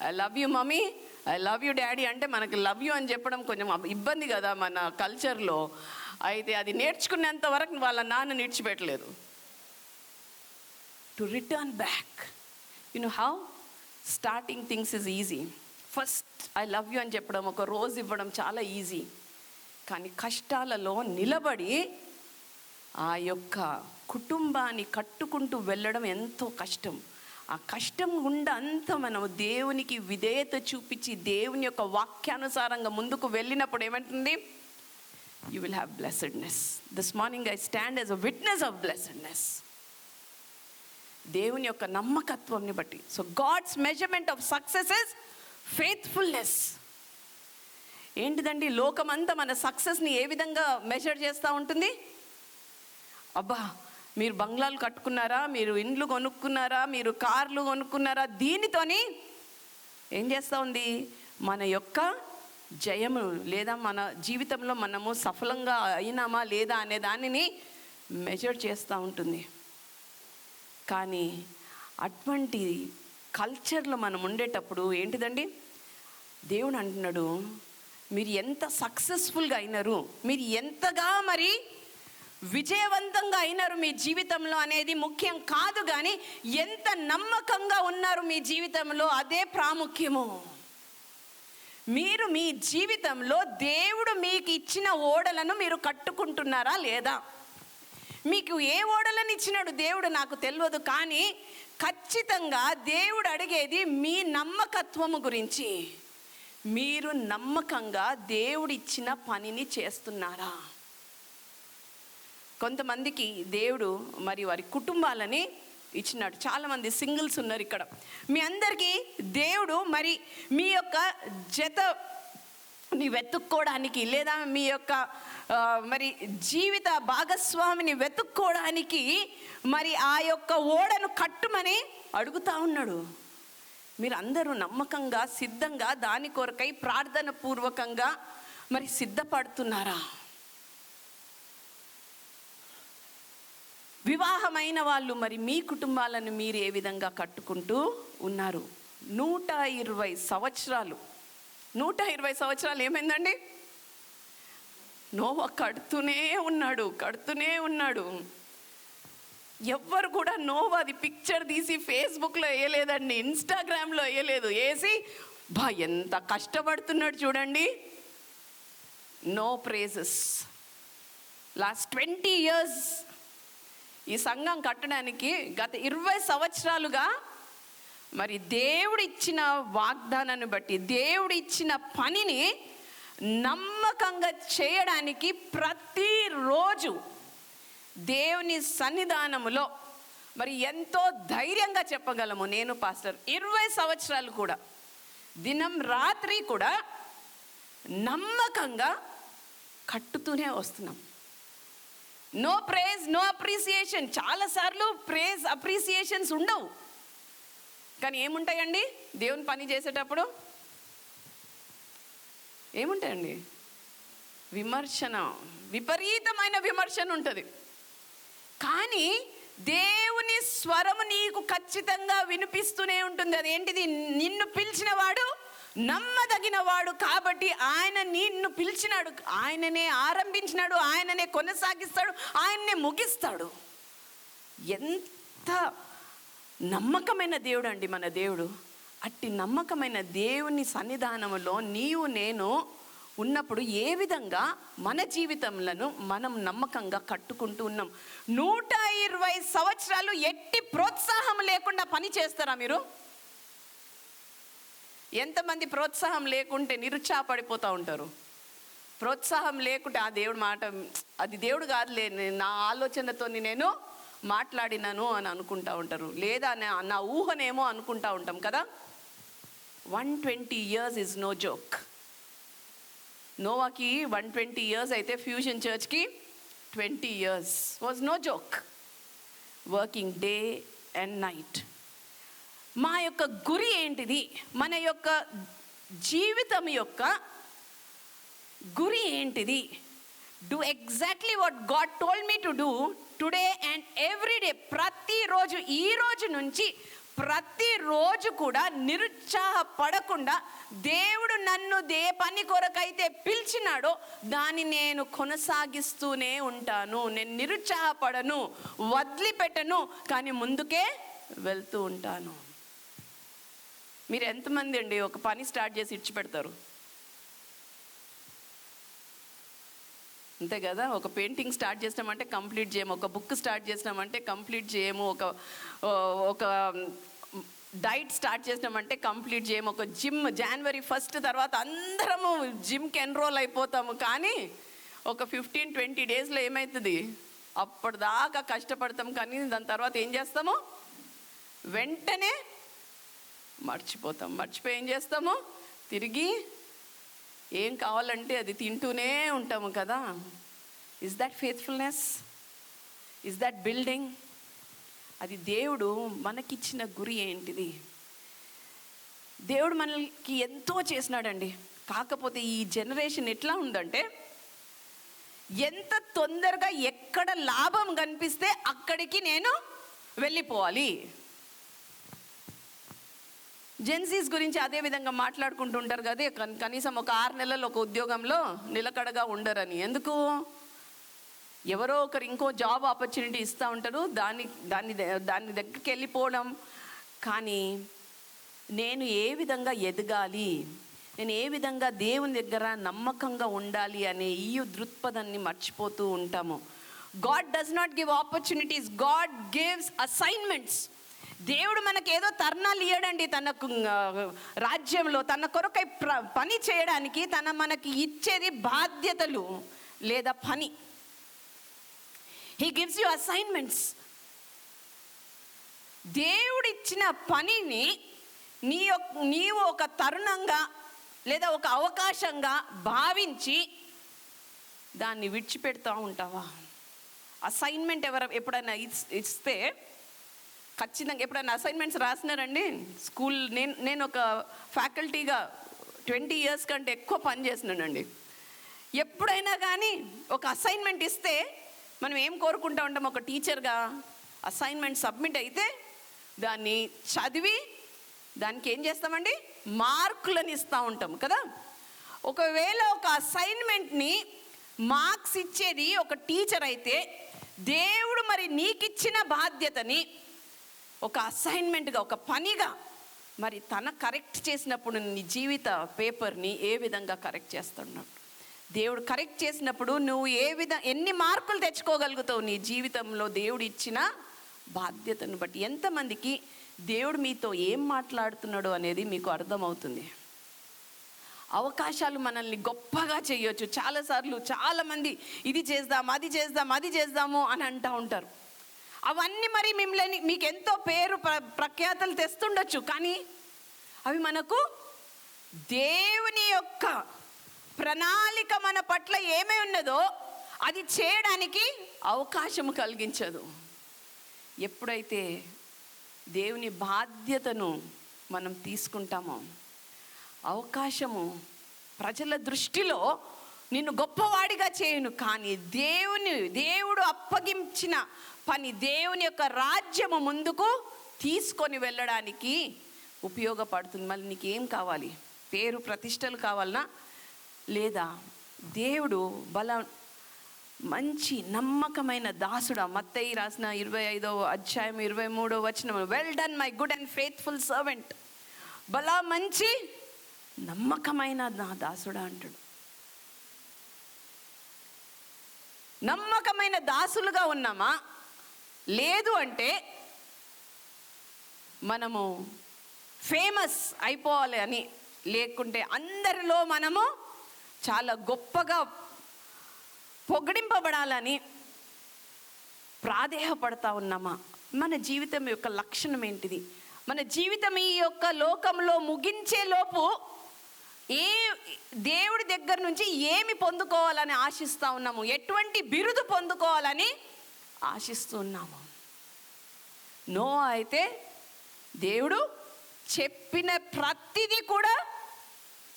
I love you mummy, I love you daddy. అంటే మనకు లవ్ యూ అని చెప్పడం కొంచెం ఇబ్బంది కదా మన కల్చర్లో. అయితే అది నేర్చుకునేంత వరకు వాళ్ళ నాన్న నేర్చిపెట్టలేదు. To return back, you know how starting things is easy. First I love you అని చెప్పడం, ఒక రోజు ఇవ్వడం చాలా ఈజీ. కానీ కష్టాలలో నిలబడి ఆ యొక్క కుటుంబాన్ని కట్టుకుంటూ వెళ్ళడం ఎంతో కష్టం. ఆ కష్టం గుండా అంతా మనం దేవునికి విధేయత చూపించి దేవుని యొక్క వాక్యానుసారంగా ముందుకు వెళ్ళినప్పుడు ఏమంటుంది? You will have blessedness. This morning I stand as a witness of blessedness. దేవుని యొక్క నమ్మకత్వంని బట్టి. So God's measurement of success is faithfulness. ఏంటిదండి? లోకమంతా మన సక్సెస్ని ఏ విధంగా మెజర్ చేస్తూ ఉంటుంది? అబ్బా, మీరు బంగ్లాలు కట్టుకున్నారా, మీరు ఇండ్లు కొనుక్కున్నారా, మీరు కార్లు కొనుక్కున్నారా, దీనితోని ఏం చేస్తూ ఉంది? మన యొక్క జయము లేదా మన జీవితంలో మనము సఫలంగా అయినామా లేదా అనే దానిని మెజర్ చేస్తూ ఉంటుంది. కానీ అటువంటి కల్చర్లో మనం ఉండేటప్పుడు ఏంటిదండి? దేవుడు అంటున్నాడు, మీరు ఎంత సక్సెస్ఫుల్గా అయినారు, మీరు ఎంతగా మరి విజయవంతంగా అయినారు మీ జీవితంలో అనేది ముఖ్యం కాదు, కానీ ఎంత నమ్మకంగా ఉన్నారు మీ జీవితంలో అదే ప్రాముఖ్యము. మీరు మీ జీవితంలో దేవుడు మీకు ఇచ్చిన ఓడలను మీరు కట్టుకుంటున్నారా లేదా? మీకు ఏ ఓడలను ఇచ్చినాడు దేవుడు నాకు తెలియదు, కానీ ఖచ్చితంగా దేవుడు అడిగేది మీ నమ్మకత్వము గురించి. మీరు నమ్మకంగా దేవుడిచ్చిన పనిని చేస్తున్నారా? కొంతమందికి దేవుడు మరి వారి కుటుంబాలని ఇచ్చినాడు. చాలామంది సింగిల్స్ ఉన్నారు ఇక్కడ. మీ అందరికీ దేవుడు మరి మీ యొక్క జతని వెతుక్కోవడానికి లేదా మీ యొక్క మరి జీవిత భాగస్వామిని వెతుక్కోవడానికి మరి ఆ యొక్క ఓడను కట్టుమని అడుగుతూ ఉన్నాడు. మీరు అందరూ నమ్మకంగా సిద్ధంగా దాని కొరకై ప్రార్థన పూర్వకంగా మరి సిద్ధపడుతున్నారా? వివాహమైన వాళ్ళు మరి మీ కుటుంబాలను మీరు ఏ విధంగా కట్టుకుంటూ ఉన్నారు? 120 సంవత్సరాలు 120 సంవత్సరాలు ఏమైందండి? నోవా కడుతూనే ఉన్నాడు. ఎవ్వరు కూడా నోవాది పిక్చర్ తీసి ఫేస్బుక్లో వేయలేదండి, ఇన్స్టాగ్రామ్లో వేయలేదు. వేసి ఎంత కష్టపడుతున్నాడు చూడండి. No praises. లాస్ట్ 20 years ఈ సంఘం కట్టడానికి గత 20 సంవత్సరాలుగా మరి దేవుడిచ్చిన వాగ్దానాన్ని బట్టి దేవుడిచ్చిన పనిని నమ్మకంగా చేయడానికి ప్రతిరోజు దేవుని సన్నిధానములో మరి ఎంతో ధైర్యంగా చెప్పగలము. నేను పాస్టర్ 20 సంవత్సరాలు కూడా దినం రాత్రి కూడా నమ్మకంగా కట్టుతూనే వస్తున్నాం. No praise, no appreciation. చాలాసార్లు ప్రేజ్ అప్రిసియేషన్స్ ఉండవు, కానీ ఏముంటాయండి దేవుని పని చేసేటప్పుడు? ఏముంటాయండి? విమర్శన, విపరీతమైన విమర్శన ఉంటుంది. కానీ దేవుని స్వరము నీకు ఖచ్చితంగా వినిపిస్తూనే ఉంటుంది. అదేంటిది? నిన్ను పిలిచిన వాడు నమ్మదగిన వాడు కాబట్టి ఆయన నిన్ను పిలిచినాడు, ఆయననే ఆరంభించినాడు, ఆయననే కొనసాగిస్తాడు, ఆయననే ముగిస్తాడు. ఎంత నమ్మకమైన దేవుడు అండి మన దేవుడు. అట్టి నమ్మకమైన దేవుని సన్నిధానంలో నీవు నేను ఉన్నప్పుడు ఏ విధంగా మన జీవితంలో మనం నమ్మకంగా కట్టుకుంటూ ఉన్నాం? 120 సంవత్సరాలు ఎట్టి ప్రోత్సాహం లేకుండా పని చేస్తారా మీరు? ఎంతమంది ప్రోత్సాహం లేకుంటే నిరుత్సాహపడిపోతూ ఉంటారు? ప్రోత్సాహం లేకుంటే ఆ దేవుడు మాట, అది దేవుడు కాదులే, నా ఆలోచనతో నేను మాట్లాడినాను అని అనుకుంటూ ఉంటారు, లేదా నా ఊహనేమో అనుకుంటూ ఉంటాం కదా. 120 years is no joke. నోవాకి 120 years అయితే ఫ్యూజన్ చర్చ్కి 20 years was no joke. Working day and night. మా యొక్క గురి ఏంటిది? మన యొక్క జీవితం యొక్క గురి ఏంటిది? Do exactly what God told me to do today and every day. ప్రతిరోజు, ఈ రోజు నుంచి ప్రతిరోజు కూడా నిరుత్సాహపడకుండా దేవుడు నన్ను పని కొరకైతే పిలిచినాడో దాన్ని నేను కొనసాగిస్తూనే ఉంటాను. నేను నిరుత్సాహపడను, వదిలిపెట్టను, కానీ ముందుకే వెళ్తూ ఉంటాను. మీరు ఎంతమంది అండి ఒక పని స్టార్ట్ చేసి ఇడిచిపెడతారు? అంతే కదా. ఒక పెయింటింగ్ స్టార్ట్ చేసినామంటే కంప్లీట్ చేయము, ఒక బుక్ స్టార్ట్ చేసినామంటే కంప్లీట్ చేయము, ఒక డైట్ స్టార్ట్ చేసినామంటే కంప్లీట్ చేయము, ఒక జిమ్ January 1 తర్వాత అందరము జిమ్కి ఎన్రోల్ అయిపోతాము. కానీ ఒక 15-20 డేస్లో ఏమవుతుంది? అప్పటిదాకా కష్టపడతాం, కానీ దాని తర్వాత ఏం చేస్తాము? వెంటనే మర్చిపోతాం. మర్చిపోయి ఏం చేస్తాము? తిరిగి ఏం కావాలంటే అది తింటూనే ఉంటాము కదా. Is that faithfulness? Is that building? అది దేవుడు మనకిచ్చిన గురి ఏంటిది? దేవుడు మనకి ఎంతో చేసినాడండి. కాకపోతే ఈ జనరేషన్ ఎట్లా ఉందంటే, ఎంత తొందరగా ఎక్కడ లాభం కనిపిస్తే అక్కడికి నేను వెళ్ళిపోవాలి. జెన్సీస్ గురించి అదే విధంగా మాట్లాడుకుంటూ ఉంటారు కదా, కనీసం ఒక 6 నెలలు ఒక ఉద్యోగంలో నిలకడగా ఉండరని. ఎందుకు? ఎవరో ఒకరు ఇంకో జాబ్ ఆపర్చునిటీ ఇస్తూ ఉంటారు, దాని దగ్గరికి వెళ్ళిపోవడం. కానీ నేను ఏ విధంగా ఎదగాలి, నేను ఏ విధంగా దేవుని దగ్గర నమ్మకంగా ఉండాలి అనే ఈ దృక్పథాన్ని మర్చిపోతూ ఉంటాము. God does not give opportunities, God gives assignments. దేవుడు మనకేదో తరుణాలు ఇయ్యడండి. తనకు రాజ్యంలో తన కొరకై పని చేయడానికి మనకి ఇచ్చేది బాధ్యతలు లేదా పని. He gives you assignments. దేవుడిచ్చిన పనిని నీవు ఒక తరుణంగా లేదా ఒక అవకాశంగా భావించి దాన్ని విడిచిపెడతా ఉంటావా? అసైన్మెంట్ ఎప్పుడైనా ఇస్తే ఖచ్చితంగా, ఎప్పుడైనా అసైన్మెంట్స్ రాసినారండి స్కూల్? నేను ఒక ఫ్యాకల్టీగా 20 years కంటే ఎక్కువ పని చేసినానండి. ఎప్పుడైనా కానీ ఒక అసైన్మెంట్ ఇస్తే మనం ఏం కోరుకుంటా ఉంటాం? ఒక టీచర్గా అసైన్మెంట్ సబ్మిట్ అయితే దాన్ని చదివి దానికి ఏం చేస్తామండి? మార్కులను ఇస్తూ ఉంటాం కదా. ఒకవేళ ఒక అసైన్మెంట్ని మార్క్స్ ఇచ్చేది ఒక టీచర్ అయితే, దేవుడు మరి నీకిచ్చిన బాధ్యతని ఒక అసైన్మెంట్గా, ఒక పనిగా మరి తన కరెక్ట్ చేసినప్పుడు నీ జీవిత పేపర్ని ఏ విధంగా కరెక్ట్ చేస్తున్నాడు? దేవుడు కరెక్ట్ చేసినప్పుడు నువ్వు ఎన్ని మార్కులు తెచ్చుకోగలుగుతావు నీ జీవితంలో దేవుడు ఇచ్చిన బాధ్యతను బట్టి? ఎంతమందికి దేవుడు మీతో ఏం మాట్లాడుతున్నాడు అనేది మీకు అర్థమవుతుంది? అవకాశాలు మనల్ని గొప్పగా చేయొచ్చు. చాలాసార్లు చాలామంది ఇది చేద్దాం, అది చేద్దాము అని అంటూ ఉంటారు. అవన్నీ మరి మీకు ఎంతో పేరు ప్రఖ్యాతలు తెస్తుండొచ్చు, కానీ అవి మనకు దేవుని యొక్క ప్రణాళిక మన పట్ల ఏమై ఉన్నదో అది చేయడానికి అవకాశం కలిగించదు. ఎప్పుడైతే దేవుని బాధ్యతను మనం తీసుకుంటామో, అవకాశము ప్రజల దృష్టిలో నిన్ను గొప్పవాడిగా చేయను, కానీ దేవుడు అప్పగించిన పని, దేవుని యొక్క రాజ్యము ముందుకు తీసుకొని వెళ్ళడానికి ఉపయోగపడుతుంది. మళ్ళీ నీకేం కావాలి? పేరు ప్రతిష్టలు కావాలనా? లేదా దేవుడు మంచి నమ్మకమైన దాసుడా? మత్తయి రాసిన 25వ అధ్యాయం 23వ వచనం, well done my good and faithful servant. మంచి నమ్మకమైన నా దాసుడా అంటాడు. నమ్మకమైన దాసులుగా ఉన్నామా? లేదు అంటే మనము ఫేమస్ అయిపోవాలి అని, లేకుంటే అందరిలో మనము చాలా గొప్పగా పొగిడింపబడాలని ప్రాధేయపడతా ఉన్నామా? మన జీవితం యొక్క లక్షణం ఏంటిది? మన జీవితం ఈ యొక్క లోకంలో ముగించే లోపు దేవుడి దగ్గర నుంచి ఏమి పొందుకోవాలని ఆశిస్తూ ఉన్నాము? ఎటువంటి బిరుదు పొందుకోవాలని ఆశిస్తూ ఉన్నాము? నోవా అయితే దేవుడు చెప్పిన ప్రతిదీ కూడా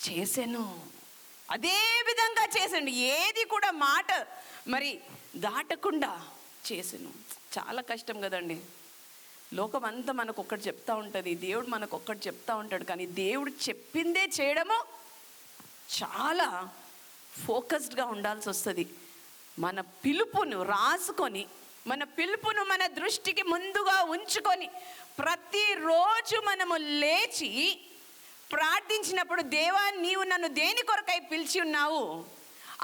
చేసెను. అదే విధంగా చేసండి. ఏది కూడా మాట మరి దాటకుండా చేసను. చాలా కష్టం కదండి. లోకం అంతా మనకు ఒక్కటి చెప్తా ఉంటుంది, దేవుడు మనకు ఒక్కటి చెప్తా ఉంటాడు. కానీ దేవుడు చెప్పిందే చేయడము చాలా ఫోకస్డ్గా ఉండాల్సి వస్తుంది. మన పిలుపును రాసుకొని, మన పిలుపును మన దృష్టికి ముందుగా ఉంచుకొని ప్రతిరోజు మనము లేచి ప్రార్థించినప్పుడు, దేవా నీవు నన్ను దేని కొరకై పిలిచి ఉన్నావు,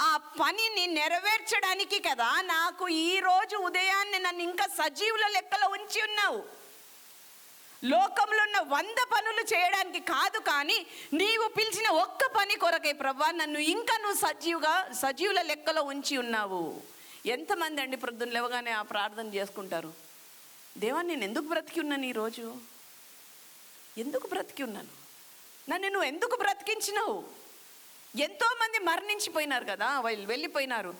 ఆ పనిని నెరవేర్చడానికి కదా నాకు ఈరోజు ఉదయాన్నే నన్ను ఇంకా సజీవుల లెక్కలో ఉంచి ఉన్నావు. లోకంలో ఉన్న 100 పనులు చేయడానికి కాదు, కానీ నీవు పిలిచిన ఒక్క పని కొరకే ప్రభా నన్ను ఇంకా నువ్వు సజీవుల లెక్కలో ఉంచి ఉన్నావు. ఎంతమంది అండి ప్రొద్దున లేవగానే ఆ ప్రార్థన చేసుకుంటారు, దేవా నేను ఎందుకు బ్రతికి ఉన్నాను, ఈరోజు ఎందుకు బ్రతికి ఉన్నాను, నన్ను నువ్వు ఎందుకు బ్రతికించినావు. ఎంతోమంది మరణించిపోయినారు కదా, వాళ్ళు వెళ్ళిపోయినారు.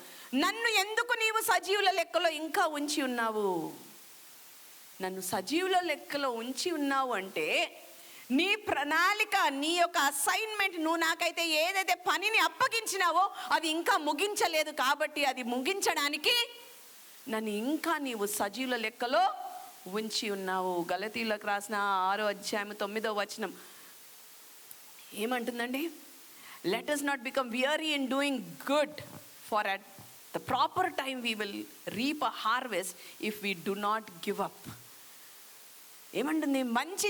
నన్ను ఎందుకు నీవు సజీవుల లెక్కలో ఇంకా ఉంచి ఉన్నావు. నన్ను సజీవుల లెక్కలో ఉంచి ఉన్నావు అంటే నీ ప్రణాళిక, నీ యొక్క అసైన్మెంట్, నువ్వు నాకైతే ఏదైతే పనిని అప్పగించినావో అది ఇంకా ముగించలేదు. కాబట్టి అది ముగించడానికి నన్ను ఇంకా నీవు సజీవుల లెక్కలో ఉంచి ఉన్నావు. గలతీయులకు రాసిన 6వ అధ్యాయం 9వ వచనం ఏమంటుందండి? Let us not become weary in doing good, for at the proper time we will reap a harvest if we do not give up. ఏమంటుంది? మంచి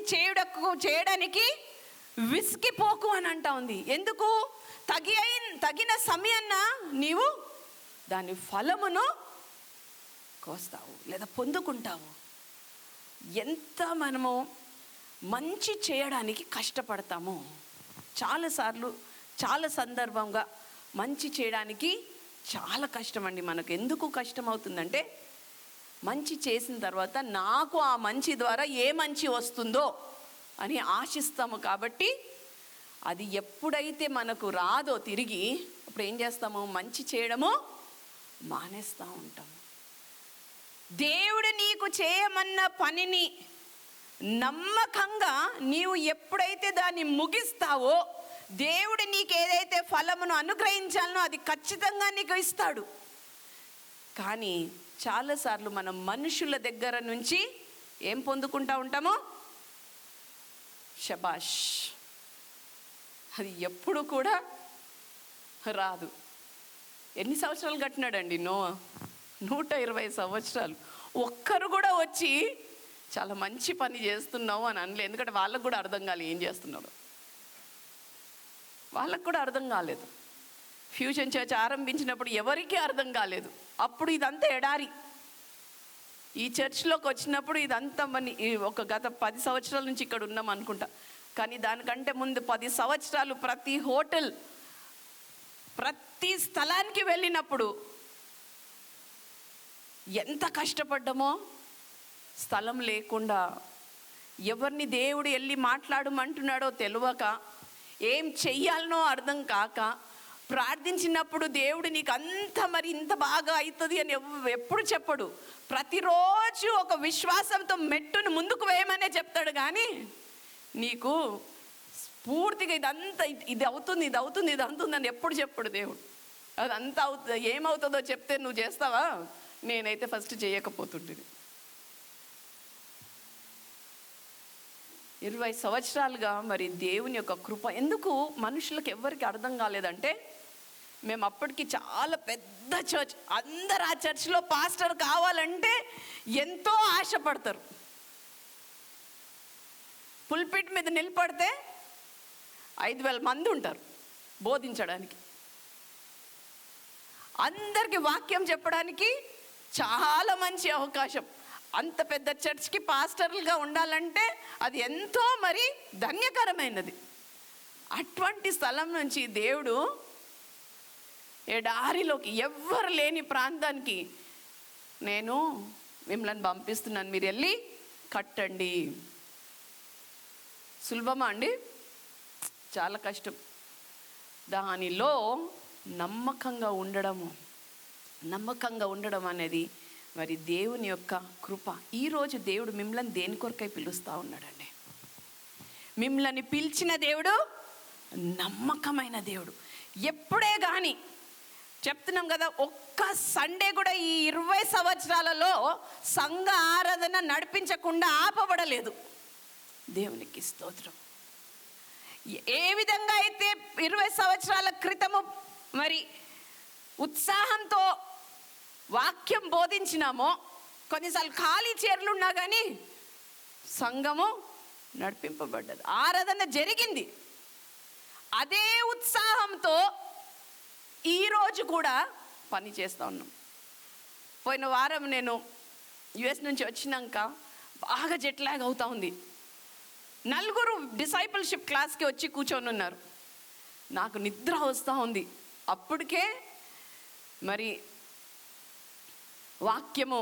చేయడానికి విసిగిపోకు అని అంటా ఉంది. ఎందుకు? తగిన సమయాన్న నీవు దాని ఫలమును కోస్తావు లేదా పొందుకుంటావు. ఎంత మనము మంచి చేయడానికి కష్టపడతాము. చాలాసార్లు చాలా సందర్భంగా మంచి చేయడానికి చాలా కష్టం అండి. మనకు ఎందుకు కష్టం అవుతుందంటే, మంచి చేసిన తర్వాత నాకు ఆ మంచి ద్వారా ఏ మంచి వస్తుందో అని ఆశిస్తాము. కాబట్టి అది ఎప్పుడైతే మనకు రాదో తిరిగి, అప్పుడు ఏం చేస్తాము? మంచి చేయడము మానేస్తూ ఉంటాము. దేవుడు నీకు చేయమన్న పనిని నమ్మకంగా నీవు ఎప్పుడైతే దాన్ని ముగిస్తావో, దేవుడు నీకు ఏదైతే ఫలమును అనుగ్రహించాలనో అది ఖచ్చితంగా నీకు ఇస్తాడు. కానీ చాలాసార్లు మనం మనుషుల దగ్గర నుంచి ఏం పొందుకుంటా ఉంటామో? శబాష్, అది ఎప్పుడు కూడా రాదు. ఎన్ని సంవత్సరాలు కట్టినాడండి నోవా? 120 సంవత్సరాలు. ఒక్కరు కూడా వచ్చి చాలా మంచి పని చేస్తున్నావు అని అనలేదు. ఎందుకంటే వాళ్ళకు కూడా అర్థం కాలేదు ఏం చేస్తున్నాడు. వాళ్ళకు కూడా అర్థం కాలేదు. ఫ్యూజన్ చర్చ్ ఆరంభించినప్పుడు ఎవరికీ అర్థం కాలేదు. అప్పుడు ఇదంతా ఎడారి. ఈ చర్చ్లోకి వచ్చినప్పుడు ఇదంతా ఒక గత 10 సంవత్సరాల నుంచి ఇక్కడ ఉన్నాం అనుకుంటా. కానీ దానికంటే ముందు 10 సంవత్సరాలు ప్రతి హోటల్, ప్రతి స్థలానికి వెళ్ళినప్పుడు ఎంత కష్టపడ్డామో. స్థలం లేకుండా, ఎవరిని దేవుడు వెళ్ళి మాట్లాడమంటున్నాడో తెలియక, ఏం చెయ్యాలనో అర్థం కాక, ప్రార్థించినప్పుడు దేవుడు నీకు అంత మరి ఇంత బాగా అవుతుంది అని ఎప్పుడు చెప్పడు. ప్రతిరోజు ఒక విశ్వాసంతో మెట్టును ముందుకు వేయమనే చెప్తాడు. కానీ నీకు పూర్తిగా ఇది అవుతుంది అని ఎప్పుడు చెప్పడు దేవుడు. అదంతా అవుతుంది, ఏమవుతుందో చెప్తే నువ్వు చేస్తావా? నేనైతే ఫస్ట్ చేయకపోతుండేది. 20 సంవత్సరాలుగా మరి దేవుని యొక్క కృప ఎందుకు మనుషులకు ఎవరికి అర్థం కాలేదంటే, మేము అప్పటికి చాలా పెద్ద చర్చ్, అందరు ఆ చర్చ్లో పాస్టర్ కావాలంటే ఎంతో ఆశపడతారు. పుల్పిట్ మీద నిలబడితే 5,000 మంది ఉంటారు బోధించడానికి. అందరికీ వాక్యం చెప్పడానికి చాలా మంచి అవకాశం. అంత పెద్ద చర్చ్కి పాస్టర్లుగా ఉండాలంటే అది ఎంతో మరి ధన్యకరమైనది. అటువంటి స్థలం నుంచి దేవుడు ఎడారిలోకి, ఎవ్వరు లేని ప్రాంతానికి నేను మిమ్మల్ని పంపిస్తున్నాను, మీరు వెళ్ళి కట్టండి. సులభమా అండి? చాలా కష్టం. దానిలో నమ్మకంగా ఉండడం అనేది మరి దేవుని యొక్క కృప. ఈరోజు దేవుడు మిమ్మల్ని దేని కొరకై పిలుస్తూ ఉన్నాడండి? మిమ్మల్ని పిలిచిన దేవుడు నమ్మకమైన దేవుడు. ఎప్పుడే కానీ చెప్తున్నాం కదా, ఒక్క సండే కూడా ఈ 20 సంవత్సరాలలో సంఘ ఆరాధన నడిపించకుండా ఆపబడలేదు. దేవునికి స్తోత్రం. ఏ విధంగా అయితే 20 సంవత్సరాల క్రితము మరి ఉత్సాహంతో వాక్యం బోధించినామో, కొన్నిసార్లు ఖాళీ చీరలు ఉన్నా కానీ సంఘము నడిపింపబడ్డది, ఆరాధన జరిగింది. అదే ఉత్సాహంతో ఈరోజు కూడా పని చేస్తూ ఉన్నాం. పోయిన వారం నేను యుఎస్ నుంచి వచ్చినాక బాగా జెట్ లాగ్ అవుతా ఉంది. 4 డిసైపుల్షిప్ క్లాస్కి వచ్చి కూర్చొని ఉన్నారు. నాకు నిద్ర వస్తూ ఉంది. అప్పటికే మరి వాక్యము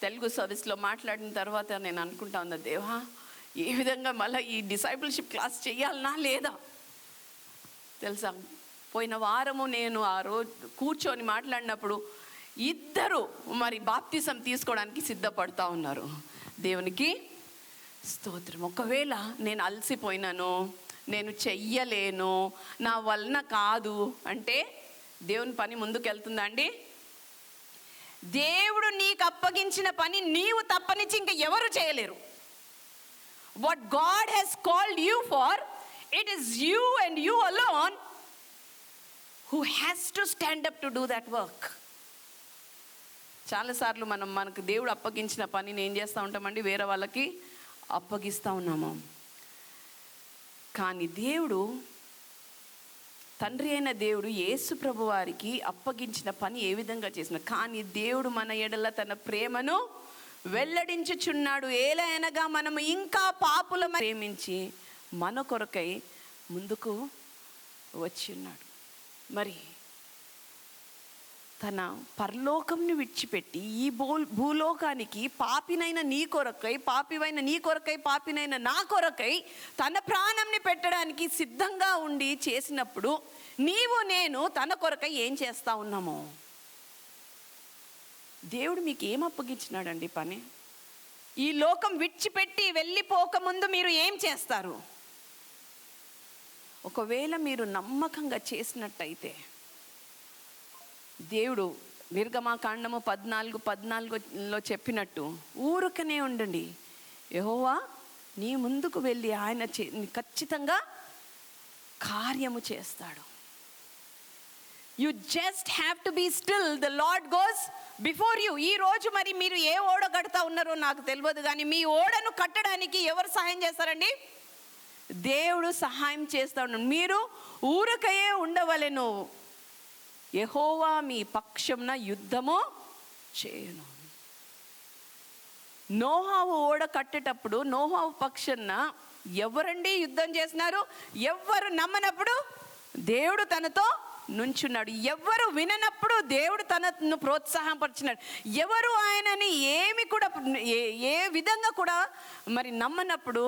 తెలుగు సర్వీస్లో మాట్లాడిన తర్వాత నేను అనుకుంటా ఉన్నా, దేవా ఏ విధంగా మళ్ళీ ఈ డిసైపుల్షిప్ క్లాస్ చేయాలనా లేదా. తెలుసా, పోయిన వారము నేను ఆ రోజు కూర్చొని మాట్లాడినప్పుడు 2 మరి బాప్తిసం తీసుకోవడానికి సిద్ధపడుతూ ఉన్నారు. దేవునికి స్తోత్రం. ఒకవేళ నేను అలసిపోయినాను, నేను చెయ్యలేను, నా వలన కాదు అంటే దేవుని పని ముందుకు వెళ్తుందా అండి? దేవుడు నీకు అప్పగించిన పని నీవు తప్పనిచ్చి ఇంకా ఎవరు చేయలేరు. What God has called you for, it is you and you alone who has to stand up to do that work. చాలాసార్లు మనకు దేవుడు అప్పగించిన పనిని ఏం చేస్తూ ఉంటామండి, వేరే వాళ్ళకి అప్పగిస్తూ ఉన్నాము. కానీ దేవుడు, తండ్రి అయిన దేవుడు యేసు ప్రభు వారికి అప్పగించిన పని ఏ విధంగా చేసిన, కానీ దేవుడు మన ఎడల తన ప్రేమను వెల్లడించుచున్నాడు. ఏలైనగా మనము ఇంకా పాపులమై ప్రేమించి మన కొరకై ముందుకు వచ్చి ఉన్నాడు. మరి తన పరలోకంను విడిచిపెట్టి ఈ భూలోకానికి పాపినైన నీ కొరకై, పాపివైన నీ కొరకై, పాపినైన నా కొరకై తన ప్రాణంని పెట్టడానికి సిద్ధంగా ఉండి చేసినప్పుడు నీవు నేను తన కొరకై ఏం చేస్తా ఉన్నామో, దేవుడు మీకు ఏం అప్పగించినాడండి పని? ఈ లోకం విడిచిపెట్టి వెళ్ళిపోకముందు మీరు ఏం చేస్తారు? ఒకవేళ మీరు నమ్మకంగా చేసినట్టయితే దేవుడు నిర్గమకాండము 14:14లో చెప్పినట్టు ఊరకనే ఉండండి, యెహోవా నీ ముందుకు వెళ్ళి ఆయన ఖచ్చితంగా కార్యము చేస్తాడు. You just have to be still, the Lord goes before you. ఈ రోజు మరి మీరు ఏ ఓడ కడతా ఉన్నారో నాకు తెలియదు, కానీ మీ ఓడను కట్టడానికి ఎవరు సహాయం చేస్తారండి? దేవుడు సహాయం చేస్తా ఉన్నాడు. మీరు ఊరకయే ఉండవలెను, యెహోవా మీ పక్షంన యుద్ధము చేయను. నోహావు ఓడ కట్టేటప్పుడు నోహావు పక్షాన ఎవరండి యుద్ధం చేసినారు? ఎవ్వరు నమ్మనప్పుడు దేవుడు తనతో నుంచున్నాడు. ఎవరు విననప్పుడు దేవుడు తనను ప్రోత్సాహపరిచినాడు. ఎవరు ఆయనని ఏమి కూడా ఏ విధంగా కూడా మరి నమ్మనప్పుడు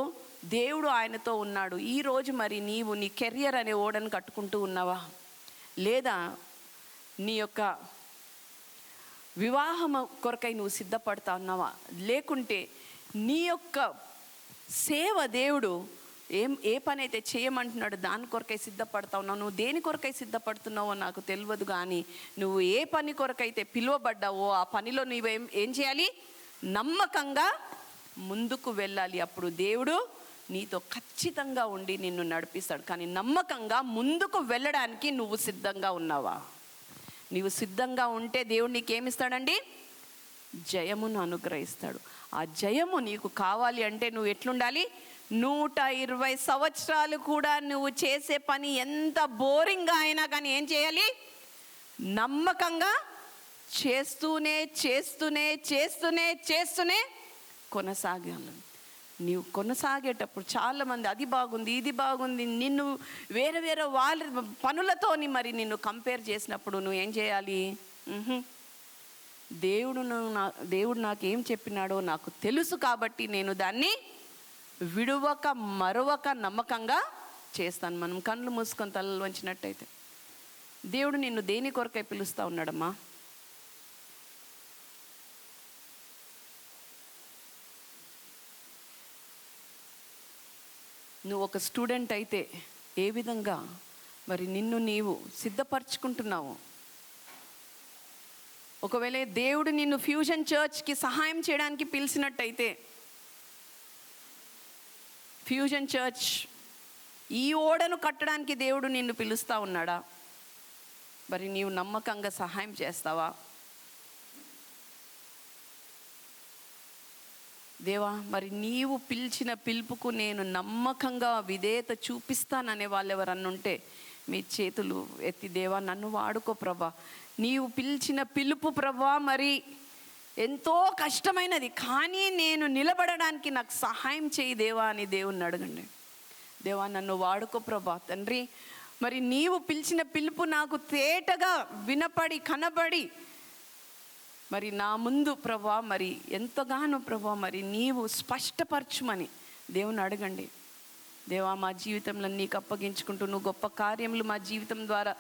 దేవుడు ఆయనతో ఉన్నాడు. ఈరోజు మరి నీవు నీ కెరియర్ అనే ఓడను కట్టుకుంటూ ఉన్నావా? లేదా నీ యొక్క వివాహం కొరకై నువ్వు సిద్ధపడతా ఉన్నావా? లేకుంటే నీ యొక్క సేవ దేవుడు ఏ పని అయితే చేయమంటున్నాడు దాని కొరకై సిద్ధపడతా ఉన్నావు? నువ్వు దేని కొరకై సిద్ధపడుతున్నావో నాకు తెలియదు, కానీ నువ్వు ఏ పని కొరకైతే పిలువబడ్డావో ఆ పనిలో నువ్వేం చేయాలి? నమ్మకంగా ముందుకు వెళ్ళాలి. అప్పుడు దేవుడు నీతో ఖచ్చితంగా ఉండి నిన్ను నడిపిస్తాడు. కానీ నమ్మకంగా ముందుకు వెళ్ళడానికి నువ్వు సిద్ధంగా ఉన్నావా? నీవు సిద్ధంగా ఉంటే దేవుడు నీకేమిస్తాడండి? జయమును అనుగ్రహిస్తాడు. ఆ జయము నీకు కావాలి అంటే నువ్వు ఎట్లుండాలి? 120 సంవత్సరాలు కూడా నువ్వు చేసే పని ఎంత బోరింగ్గా అయినా కానీ ఏం చేయాలి? నమ్మకంగా చేస్తూనే చేస్తూనే చేస్తూనే చేస్తూనే కొనసాగాలి. నీవు కొనసాగేటప్పుడు చాలామంది అది బాగుంది ఇది బాగుంది నిన్ను వేరే వేరే వాళ్ళ పనులతోని మరి నిన్ను కంపేర్ చేసినప్పుడు నువ్వు ఏం చేయాలి? దేవుడు నాకేం చెప్పినాడో నాకు తెలుసు కాబట్టి నేను దాన్ని విడువక మరొక నమ్మకంగా చేస్తాను. మనం కళ్ళు మూసుకొని తలలు వంచినట్టయితే దేవుడు నిన్ను దేని కొరకై పిలుస్తూ ఉన్నాడమ్మా? నువ్వు ఒక స్టూడెంట్ అయితే ఏ విధంగా మరి నిన్ను నీవు సిద్ధపరచుకుంటున్నావు. ఒకవేళ దేవుడు నిన్ను ఫ్యూజన్ చర్చ్కి సహాయం చేయడానికి పిలిచినట్టయితే, ఫ్యూజన్ చర్చ్ ఈ ఓడను కట్టడానికి దేవుడు నిన్ను పిలుస్తూ ఉన్నాడా? మరి నీవు నమ్మకంగా సహాయం చేస్తావా? దేవా, మరి నీవు పిలిచిన పిలుపుకు నేను నమ్మకంగా విధేయత చూపిస్తాననే వాళ్ళు ఎవరన్నా ఉంటే మీ చేతులు ఎత్తి, దేవా నన్ను వాడుకో ప్రభా. నీవు పిలిచిన పిలుపు ప్రభా మరి ఎంతో కష్టమైనది, కానీ నేను నిలబడడానికి నాకు సహాయం చేయి దేవా అని దేవుణ్ణి అడగండి. దేవా నన్ను వాడుకో ప్రభా. తండ్రి, మరి నీవు పిలిచిన పిలుపు నాకు తేటగా వినపడి కనబడి మరి నా ముందు ప్రభా మరి ఎంతగానో ప్రభా మరి నీవు స్పష్టపరచుమని దేవుని అడగండి. దేవా మా జీవితంలో నీకు అప్పగించుకుంటూ నువ్వు గొప్ప కార్యములు మా జీవితం ద్వారా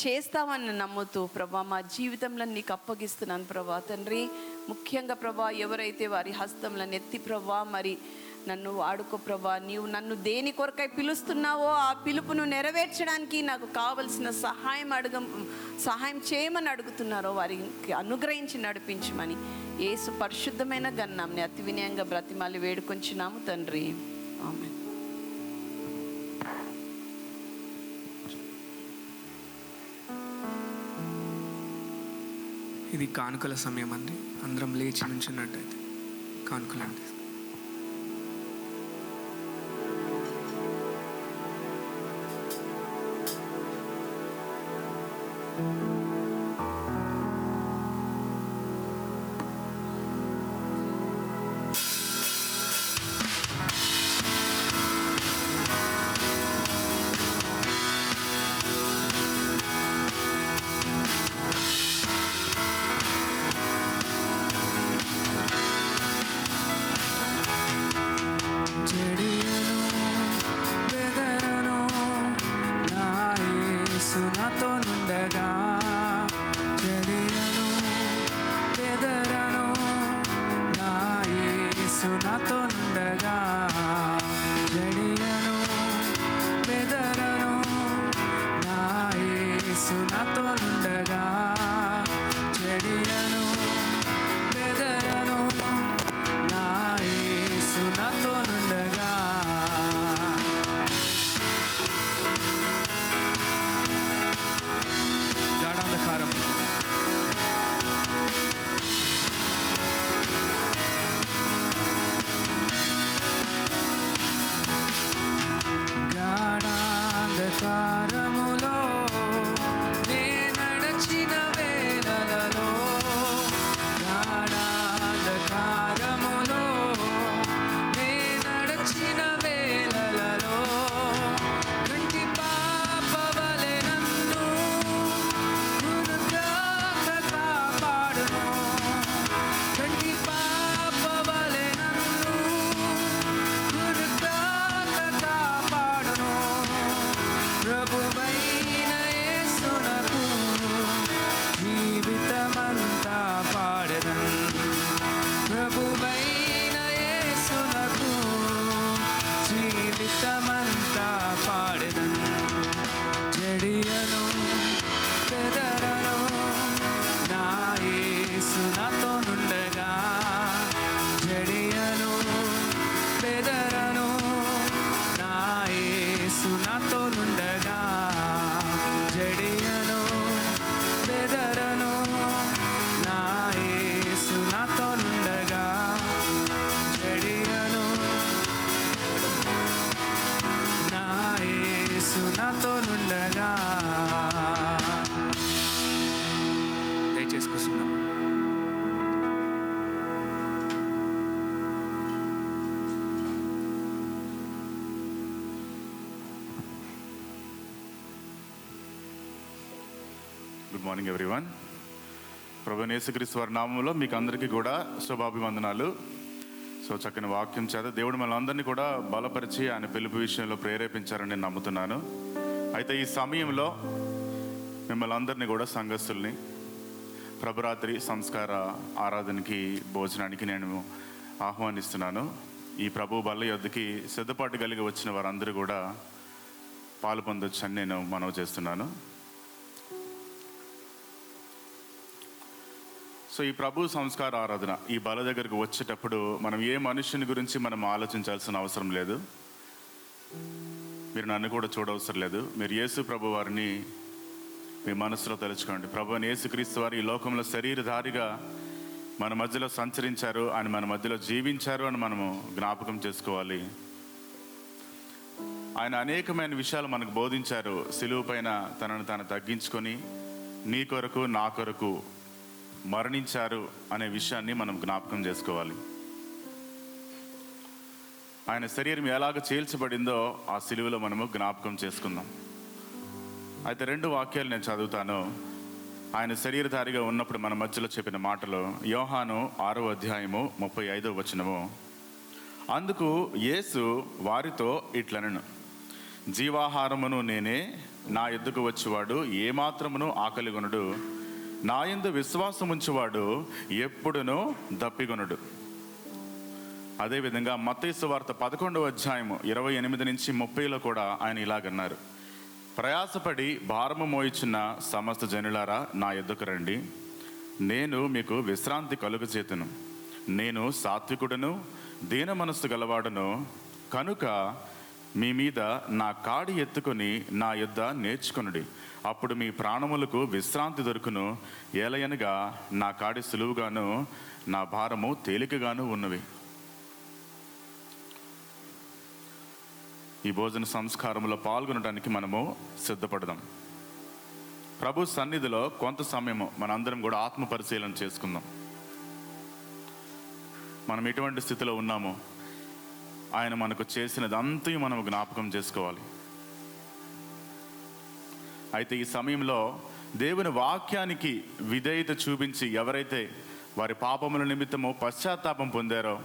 చేస్తావని నమ్ముతూ ప్రభా మా జీవితంలో నీకు అప్పగిస్తున్నాను ప్రభా. తండ్రి, ముఖ్యంగా ప్రభా ఎవరైతే వారి హస్తంలో నెత్తి ప్రభా మరి నన్ను వాడుకో ప్రభా. నీవు నన్ను దేని కొరకై పిలుస్తున్నావో ఆ పిలుపును నెరవేర్చడానికి నాకు కావలసిన సహాయం చేయమని అడుగుతున్నారో వారికి అనుగ్రహించి నడిపించమని యేసు పరిశుద్ధమైన గన్నాంని అతి వినయంగా బ్రతిమాలి వేడుకొంచున్నాము తండ్రి. ఆమేన్. ఇది కానుకల సమయం అండి. అందరం లేచి నుంచున్నట్టయితే కానుకలు అండి. దయచేసి కూర్చున్నాం. Good morning everyone. ప్రభువైన యేసుక్రీస్తు వారి నామములో మీకు అందరికీ కూడా శుభాభివందనాలు. సో చక్కని వాక్యం చేత దేవుడు మన అందరినీ కూడా బలపరిచి ఆయన పిలుపు విషయంలో ప్రేరేపించారని నేను నమ్ముతున్నాను. అయితే ఈ సమయంలో మిమ్మల్ని అందరినీ కూడా సంఘస్థుల్ని ప్రభురాత్రి సంస్కార ఆరాధనకి భోజనానికి నేను ఆహ్వానిస్తున్నాను. ఈ ప్రభు బల్ల యొద్దకి సిద్ధపాటు కలిగి వచ్చిన వారందరూ కూడా పాలు పొందొచ్చు అని నేను మనవి చేస్తున్నాను. సో ఈ ప్రభు సంస్కార ఆరాధన, ఈ బల దగ్గరకు వచ్చేటప్పుడు మనం ఏ మనుష్యుని గురించి మనం ఆలోచించాల్సిన అవసరం లేదు. మీరు నన్ను కూడా చూడవసరం లేదు. మీరు యేసు ప్రభు వారిని మీ మనసులో తలుచుకోండి. ప్రభు అయిన యేసుక్రీస్తు వారు ఈ లోకంలో శరీరధారిగా మన మధ్యలో సంచరించారు, ఆయన మన మధ్యలో జీవించారు అని మనము జ్ఞాపకం చేసుకోవాలి. ఆయన అనేకమైన విషయాలు మనకు బోధించారు. సిలువ పైన తనను తాను తగ్గించుకొని నీ కొరకు నా కొరకు మరణించారు అనే విషయాన్ని మనం జ్ఞాపకం చేసుకోవాలి. ఆయన శరీరం ఎలాగ చీల్చబడిందో ఆ సిలువలో మనము జ్ఞాపకం చేసుకుందాం. అయితే 2 వాక్యాలు నేను చదువుతాను. ఆయన శరీరధారిగా ఉన్నప్పుడు మన మధ్యలో చెప్పిన మాటలు. యోహాను 6వ అధ్యాయము 35వ వచనము. అందుకు యేసు వారితో ఇట్లనెను, జీవాహారమును నేనే, నా యొద్దకు వచ్చేవాడు ఏమాత్రమును ఆకలిగొనడు, నా యందు విశ్వాసముంచువాడు ఎప్పుడునూ దప్పిగొనడు. అదేవిధంగా మత్తయి సువార్త 11వ అధ్యాయము 28 నుంచి 30లో కూడా ఆయన ఇలాగన్నారు, ప్రయాసపడి భారము మోయిచున్న సమస్త జనులారా నా యొద్దకు రండి, నేను మీకు విశ్రాంతి కలుగచేతును. నేను సాత్వికుడను దీన మనస్సు గలవాడను కనుక మీ మీద నా కాడి ఎత్తుకొని నా యొద్ద నేర్చుకొనుడి, అప్పుడు మీ ప్రాణములకు విశ్రాంతి దొరుకును. ఏలయనగా నా కాడి సులువుగాను నా భారము తేలికగాను ఉన్నవి. ఈ భోజన సంస్కారంలో పాల్గొనడానికి మనము సిద్ధపడదాం. ప్రభు సన్నిధిలో కొంత సమయము మనందరం కూడా ఆత్మ పరిశీలన చేసుకుందాం. మనం ఎటువంటి స్థితిలో ఉన్నామో, ఆయన మనకు చేసినదంతా మనం జ్ఞాపకం చేసుకోవాలి. అయితే ఈ సమయంలో దేవుని వాక్యానికి విధేయత చూపించి ఎవరైతే వారి పాపముల నిమిత్తము పశ్చాత్తాపం పొందారో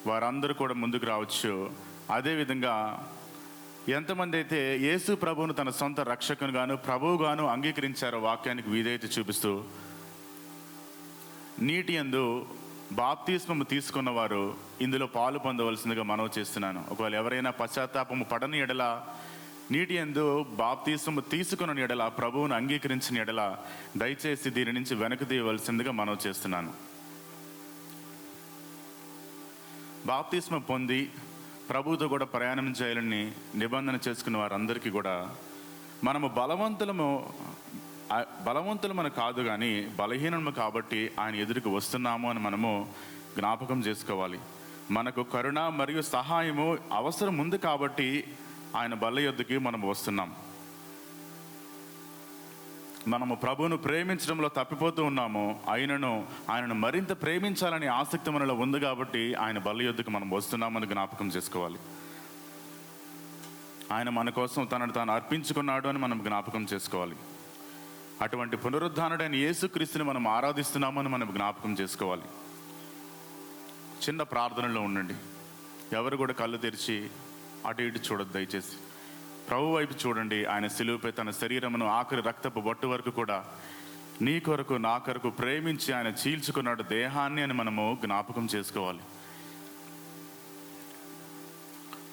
వారందరూ కూడా ముందుకు రావచ్చు. అదేవిధంగా ఎంతమంది అయితే యేసు ప్రభువును తన సొంత రక్షకునిగాను ప్రభువుగాను అంగీకరించారో, వాక్యానికి విధేయత చూపిస్తూ నీటి యందు బాప్తిస్మము తీసుకున్న వారు ఇందులో పాలు పొందవలసిందిగా మనవి చేస్తున్నాను. ఒకవేళ ఎవరైనా పశ్చాత్తాపము పడని ఎడల, నీటి యందు బాప్తిస్మము తీసుకున్న ఎడల, ప్రభువును అంగీకరించిన ఎడల దయచేసి దీని నుంచి వెనక్కి తీయవలసిందిగా మనవి చేస్తున్నాను. బాప్తిస్మం పొంది ప్రభువుతో కూడా ప్రయాణం చేయాలని నిబంధన చేసుకున్న వారందరికీ కూడా మనము బలవంతులమని కాదు కానీ బలహీనము కాబట్టి ఆయన ఎదురుకు వస్తున్నాము అని మనము జ్ఞాపకం చేసుకోవాలి. మనకు కరుణ మరియు సహాయము అవసరం ఉంది కాబట్టి ఆయన బల్ల యొద్దకి మనం వస్తున్నాం. మనము ప్రభువును ప్రేమించడంలో తప్పిపోతూ ఉన్నాము, అయినను ఆయనను మరింత ప్రేమించాలని ఆసక్తి మనలో ఉంది కాబట్టి ఆయన బల్ల యొద్దకు మనం వస్తున్నామని జ్ఞాపకం చేసుకోవాలి. ఆయన మన కోసం తనను తాను అర్పించుకున్నాడు అని మనం జ్ఞాపకం చేసుకోవాలి. అటువంటి పునరుద్ధానుడైన యేసుక్రీస్తుని మనం ఆరాధిస్తున్నామని మనం జ్ఞాపకం చేసుకోవాలి. చిన్న ప్రార్థనలో ఉండండి. ఎవరు కూడా కళ్ళు తెరిచి అటు ఇటు చూడొద్దు. దయచేసి ప్రభు వైపు చూడండి. ఆయన సిలువపై తన శరీరమును ఆఖరి రక్తపు బొట్టు వరకు కూడా నీ కొరకు నా కొరకు ప్రేమించి ఆయన చీల్చుకున్నాడు దేహాన్ని అని మనము జ్ఞాపకం చేసుకోవాలి.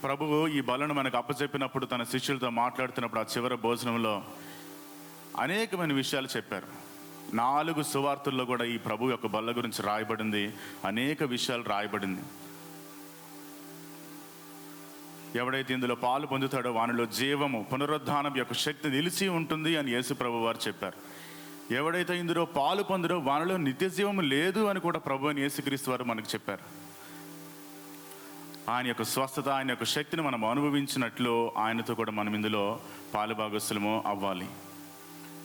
ప్రభువు ఈ బలను మనకు అప్పచెప్పినప్పుడు తన శిష్యులతో మాట్లాడుతున్నప్పుడు ఆ చివరి భోజనంలో అనేకమైన విషయాలు చెప్పారు. 4 సువార్తల్లో కూడా ఈ ప్రభు యొక్క బల్ల గురించి రాయబడింది, అనేక విషయాలు రాయబడింది. ఎవడైతే ఇందులో పాలు పొందుతాడో వానిలో జీవము, పునరుద్ధానం యొక్క శక్తి నిలిచి ఉంటుంది అని యేసు ప్రభు వారు చెప్పారు. ఎవడైతే ఇందులో పాలు పొందుడో వానిలో నిత్య జీవము లేదు అని కూడా ప్రభు అని యేసుక్రీస్తు వారు మనకు చెప్పారు. ఆయన యొక్క స్వస్థత, ఆయన యొక్క శక్తిని మనం అనుభవించినట్లు ఆయనతో కూడా మనం ఇందులో పాలుభాగస్తులము అవ్వాలి.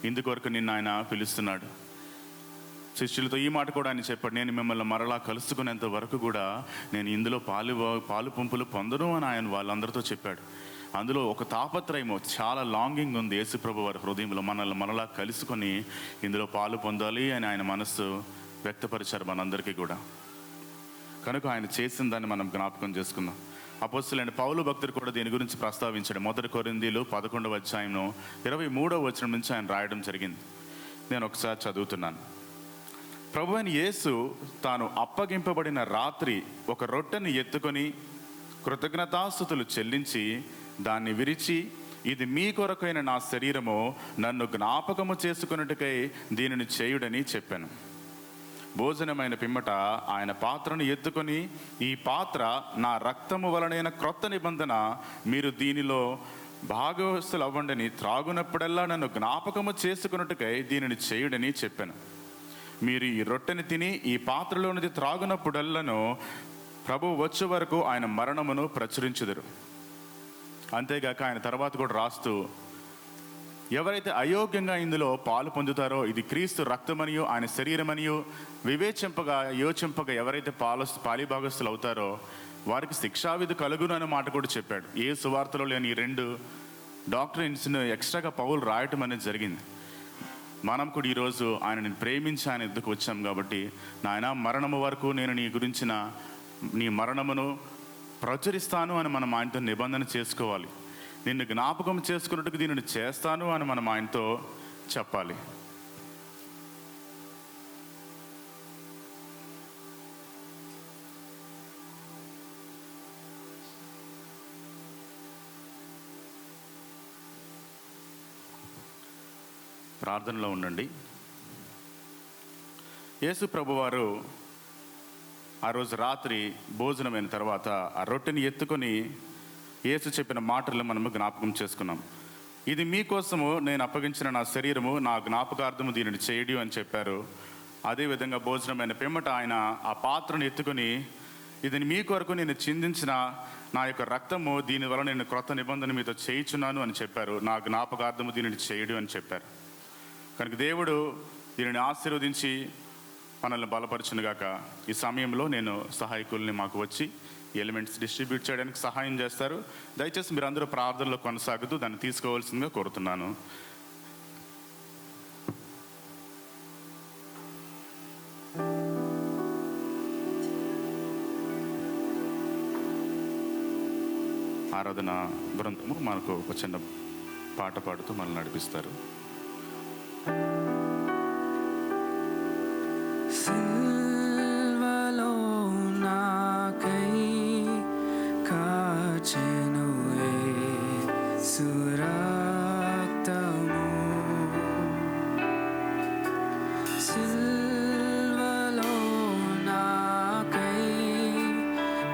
ఇందుకొరకు నిన్న ఆయన పిలుస్తున్నాడు. శిష్యులతో ఈ మాట కూడా ఆయన చెప్పాడు, నేను మిమ్మల్ని మరలా కలుసుకునేంత వరకు కూడా నేను ఇందులో పాలు పంపులు పొందను అని ఆయన వాళ్ళందరితో చెప్పాడు. అందులో ఒక తాపత్రయము, చాలా లాంగింగ్ ఉంది యేసుప్రభు వారి హృదయంలో. మనల్ని మరలా కలుసుకొని ఇందులో పాలు పొందాలి అని ఆయన మనస్సు వ్యక్తపరిచారు మనందరికీ కూడా. కనుక ఆయన చేసిన దాన్ని మనం జ్ఞాపకం చేసుకుందాం. అపోస్తలుడైన పౌలు భక్తుడు కూడా దీని గురించి ప్రస్తావించాడు. 1 కొరింథీయులు 11వ అధ్యాయం 23వ వచనం నుంచి ఆయన రాయడం జరిగింది. నేను ఒకసారి చదువుతున్నాను. ప్రభు అయిన యేసు తాను అప్పగింపబడిన రాత్రి ఒక రొట్టెని ఎత్తుకొని కృతజ్ఞతాస్తుతులు చెల్లించి దాన్ని విరిచి ఇది మీ కొరకైన నా శరీరము, నన్ను జ్ఞాపకము చేసుకున్నట్టుకై దీనిని చేయుడని చెప్పాను. భోజనమైన పిమ్మట ఆయన పాత్రను ఎత్తుకొని, ఈ పాత్ర నా రక్తము వలనైన క్రొత్త నిబంధన, మీరు దీనిలో భాగవస్తులు అవ్వండని, త్రాగునప్పుడల్లా నన్ను జ్ఞాపకము చేసుకున్నట్టుకై దీనిని చేయుడని చెప్పాను. మీరు ఈ రొట్టెని తిని ఈ పాత్రలోనిది త్రాగునప్పుడల్లను ప్రభువు వచ్చే వరకు ఆయన మరణమును ప్రచురించుదురు. అంతేగాక ఆయన తర్వాత కూడా రాస్తూ, ఎవరైతే అయోగ్యంగా ఇందులో పాలు పొందుతారో ఇది క్రీస్తు రక్తమనియో ఆయన శరీరమనియో వివేచింపగా యోచింపగా ఎవరైతే పాలిభాగస్తులు అవుతారో వారికి శిక్షావిధి కలుగును అనే మాట కూడా చెప్పాడు. ఏ సువార్తలో లేని ఈ 2 డాక్టరిన్స్ను ఎక్స్ట్రాగా పౌలు రాయటం అనేది జరిగింది. మనం కూడా ఈరోజు ఆయనని ప్రేమించి ఆయన ఎద్దుకు వచ్చాం కాబట్టి, నాయన మరణము వరకు నేను నీ గురించిన నీ మరణమును ప్రచురిస్తాను అని మనం ఆయనతో నిబంధన చేసుకోవాలి. నిన్ను జ్ఞాపకం చేసుకున్నట్టుకు దీనిని చేస్తాను అని మనం ఆయనతో చెప్పాలి. ప్రార్థనలో ఉండండి. యేసు ప్రభువారు ఆ రోజు రాత్రి భోజనమైన తర్వాత ఆ రొట్టెని ఎత్తుకొని యేసు చెప్పిన మాటలు మనము జ్ఞాపకం చేసుకున్నాం. ఇది మీకోసము నేను అప్పగించిన నా శరీరము, నా జ్ఞాపకార్థము దీనిని చేయడు అని చెప్పారు. అదేవిధంగా భోజనమైన పిమ్మట ఆయన ఆ పాత్రను ఎత్తుకొని, ఇది మీ కొరకు నేను చిందించిన నా యొక్క రక్తము, దీనివల్ల నేను క్రొత్త నిబంధన మీతో చేయుచున్నాను అని చెప్పారు. నా జ్ఞాపకార్థము దీనిని చేయడు అని చెప్పారు. కనుక దేవుడు దీనిని ఆశీర్వదించి మనల్ని బలపరచునుగాక. ఈ సమయంలో నేను సహాయకుల్ని మాకు వచ్చి ఎలిమెంట్స్ డిస్ట్రిబ్యూట్ చేయడానికి సహాయం చేస్తారు. దయచేసి మీరు అందరూ ప్రార్థనలో కొనసాగుతూ దాన్ని తీసుకోవాల్సిందిగా కోరుతున్నాను. ఆరాధన బృందము మనకు ఒక చిన్న పాట పాడుతూ మనల్ని నడిపిస్తారు. సిల్వలో నాకై కాచెను యేసు రక్తము, సిల్వలో నాకై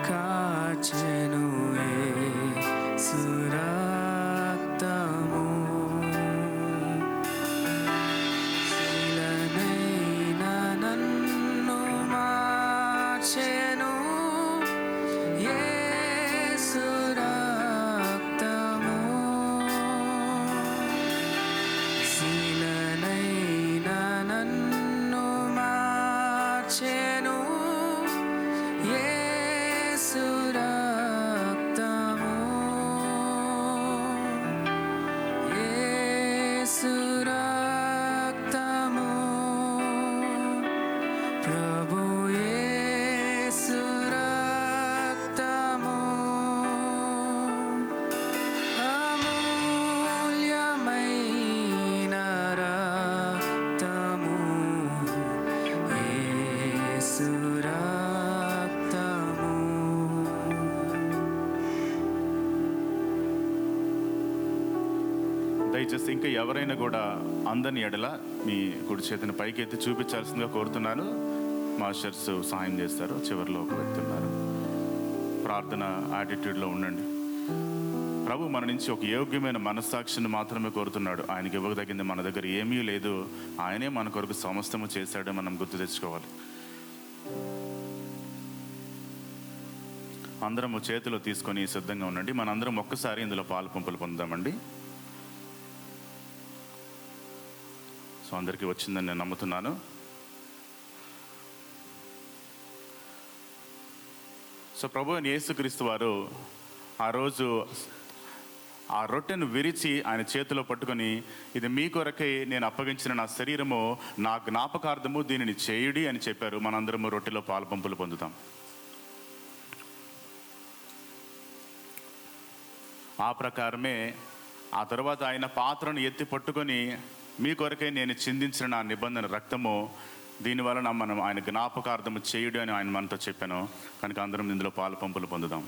కాచెను యేసు రక్తము, శిలనైన నన్ను మార్చెను యేసు రక్తము, శిలనైన నన్ను మార్చెను యేసు రక్తము, యేసు రక్తము, ప్రభు యేసు రక్తము, అమూల్యమైన రక్తము, యేసు రక్తము. దయచేసి ఇంకా ఎవరైనా కూడా అందని ఎడల మీ కుడి చేతిని పైకి ఎత్తి చూపించాల్సిందిగా కోరుతున్నాను. మాస్టర్స్ సహాయం చేస్తారు. చివరిలో ఒక వ్యక్తి ఉన్నారు. ప్రార్థన యాటిట్యూడ్లో ఉండండి. ప్రభు మన నుంచి ఒక యోగ్యమైన మనస్సాక్షిని మాత్రమే కోరుతున్నాడు. ఆయనకి ఇవ్వదగింది మన దగ్గర ఏమీ లేదు. ఆయనే మన కొరకు సమస్తము చేశాడు మనం గుర్తు తెచ్చుకోవాలి. అందరము చేతిలో తీసుకొని సిద్ధంగా ఉండండి. మనందరం ఒక్కసారి ఇందులో పాలు పంపులు పొందామండి. సో అందరికీ వచ్చిందని నేను నమ్ముతున్నాను. సో ప్రభు అయిన యేసుక్రీస్తు వారు ఆ రోజు ఆ రొట్టెను విరిచి ఆయన చేతిలో పట్టుకొని, ఇది మీ కొరకై నేను అప్పగించిన నా శరీరము, నా జ్ఞాపకార్థము దీనిని చేయుడి అని చెప్పారు. మనందరము రొట్టెలో పాలు పంపులు పొందుతాం. ఆ ప్రకారమే ఆ తర్వాత ఆయన పాత్రను ఎత్తి పట్టుకొని, మీ కొరకై నేను చిందించిన నా నిబంధన రక్తము, దీనివలన మనం ఆయన జ్ఞాపకార్థము చేయుడు అని ఆయన మనతో చెప్పాను. కనుక అందరం ఇందులో పాలు పంపులు పొందుదాం.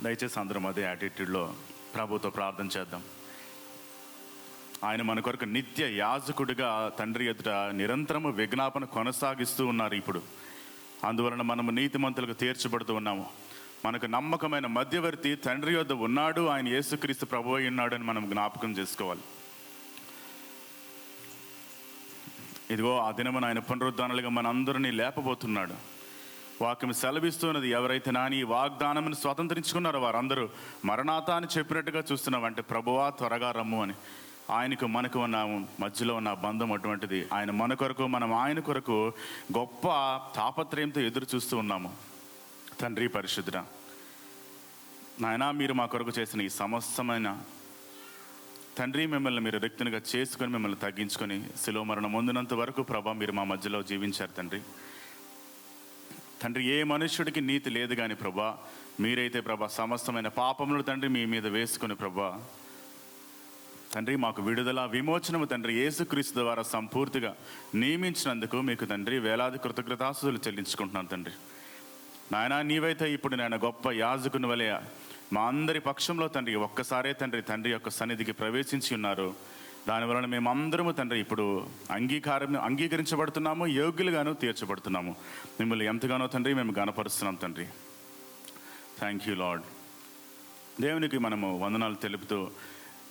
దయచేసి అందరం అదే యాటిట్యూడ్లో ప్రభుతో ప్రార్థన చేద్దాం. ఆయన మన కొరకు నిత్య యాజకుడిగా తండ్రి ఎదుట నిరంతరము విజ్ఞాపన కొనసాగిస్తూ ఉన్నారు ఇప్పుడు. అందువలన మనము నీతిమంతులకు తీర్చబడుతూ ఉన్నాము. మనకు నమ్మకమైన మధ్యవర్తి తండ్రి యొద్ద ఉన్నాడు, ఆయన యేసుక్రీస్తు ప్రభువు అయి ఉన్నాడు అని మనం జ్ఞాపకం చేసుకోవాలి. ఇదిగో ఆ దినమున ఆయన పునరుద్ధానాలుగా మన అందరినీ లేపబోతున్నాడు. వాక్యం సెలవిస్తున్నది, ఎవరైతే నాని వాగ్దానమును స్వతంత్రించుకున్నారో వారందరూ మరణాత అని చెప్పినట్టుగా చూస్తున్నాం. అంటే ప్రభువా త్వరగా రమ్ము అని. ఆయనకు మనకు ఉన్న మధ్యలో ఉన్న బంధం అటువంటిది. ఆయన మన కొరకు, మనం ఆయన కొరకు గొప్ప తాపత్రయంతో ఎదురు చూస్తూ ఉన్నాము. తండ్రి పరిశుద్ధుడా, నాయనా మీరు మా కొరకు చేసిన ఈ సమస్తమైన తండ్రి, మిమ్మల్ని మీరు రిక్తునిగా చేసుకొని మిమ్మల్ని తగ్గించుకొని శిలువ మరణం పొందినంత వరకు ప్రభా మీరు మా మధ్యలో జీవించారు తండ్రి. తండ్రి, ఏ మనుష్యుడికి నీతి లేదు కానీ ప్రభా మీరైతే ప్రభా సమస్తమైన పాపములు తండ్రి మీ మీద వేసుకొని ప్రభా తండ్రి మాకు విడుదల విమోచనము తండ్రి యేసుక్రీస్తు ద్వారా సంపూర్తిగా నియమించినందుకు మీకు తండ్రి వేలాది కృతజ్ఞతాస్తుతులు చెల్లించుకుంటున్నాను తండ్రి. నాయన నీవైతే ఇప్పుడు నేను గొప్ప యాజకుని వలె మా అందరి పక్షంలో తండ్రి ఒక్కసారే తండ్రి యొక్క సన్నిధికి ప్రవేశించి ఉన్నారు. దానివలన మేమందరము తండ్రి ఇప్పుడు అంగీకరించబడుతున్నాము, యోగ్యులుగాను తీర్చబడుతున్నాము. మిమ్మల్ని ఎంతగానో తండ్రి మేము గణపరుస్తున్నాం తండ్రి. Thank you lord. దేవునికి మనము వందనాలు తెలుపుతూ,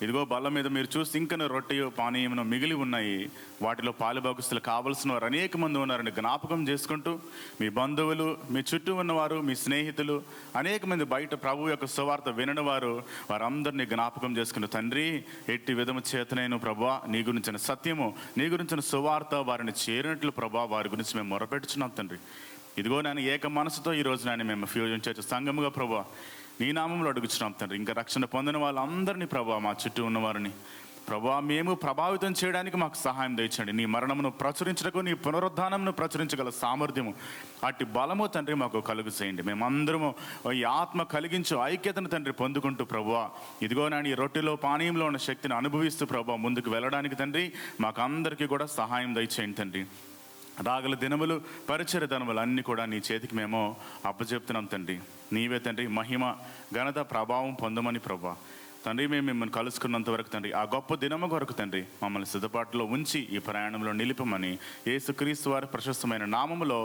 ఇదిగో బల్ల మీద మీరు చూసి ఇంకను రొట్టె పానీయమును మిగిలి ఉన్నాయి, వాటిలో పాలుభాగస్తులు కావలసిన వారు అనేక మంది ఉన్నారని జ్ఞాపకం చేసుకుంటూ, మీ బంధువులు, మీ చుట్టూ ఉన్నవారు, మీ స్నేహితులు, అనేక మంది బయట ప్రభు యొక్క సువార్త వినని వారు, వారందరినీ జ్ఞాపకం చేసుకుని తండ్రి ఎట్టి విధము చేతనైన ప్రభా నీ గురించిన సత్యము, నీ గురించిన సువార్త వారిని చేరినట్లు ప్రభా వారి గురించి మేము మొరపెట్టుచున్నాం తండ్రి. ఇదిగో నేను ఏక మనసుతో ఈరోజు నేను మేము ఫ్యూజన్ చర్చ్ సంఘముగా ప్రభా నీ నామంలో అడుగుచున్నాం తండ్రి. ఇంకా రక్షణ పొందిన వాళ్ళందరినీ ప్రభా, మా చుట్టూ ఉన్నవారిని ప్రభా మేము ప్రభావితం చేయడానికి మాకు సహాయం దయచండి. నీ మరణమును ప్రచురించడానికి, నీ పునరుద్ధానమును ప్రచురించగల సామర్థ్యము, అట్టి బలము తండ్రి మాకు కలుగు చేయండి. మేమందరము ఈ ఆత్మ కలిగించు ఐక్యతను తండ్రి పొందుకుంటూ ప్రభా ఇదిగో నేను ఈ రొట్టెలో పానీయంలో ఉన్న శక్తిని అనుభవిస్తూ ప్రభా ముందుకు వెళ్ళడానికి తండ్రి మాకు అందరికీ కూడా సహాయం దయచేయండి తండ్రి. రాగల దినములు, పరిచయ దినములు అన్నీ కూడా నీ చేతికి మేము అప్పచెప్తున్నాం తండ్రి. నీవే తండ్రి మహిమ, ఘనత, ప్రభావం పొందమని ప్రభా తండ్రి మేము మిమ్మల్ని కలుసుకున్నంత వరకు తండ్రి ఆ గొప్ప దినము కొరకు తండ్రి మమ్మల్ని సిద్ధపాటులో ఉంచి ఈ ప్రయాణంలో నిలిపమని యేసుక్రీస్తు వారి ప్రశస్తమైన నామములో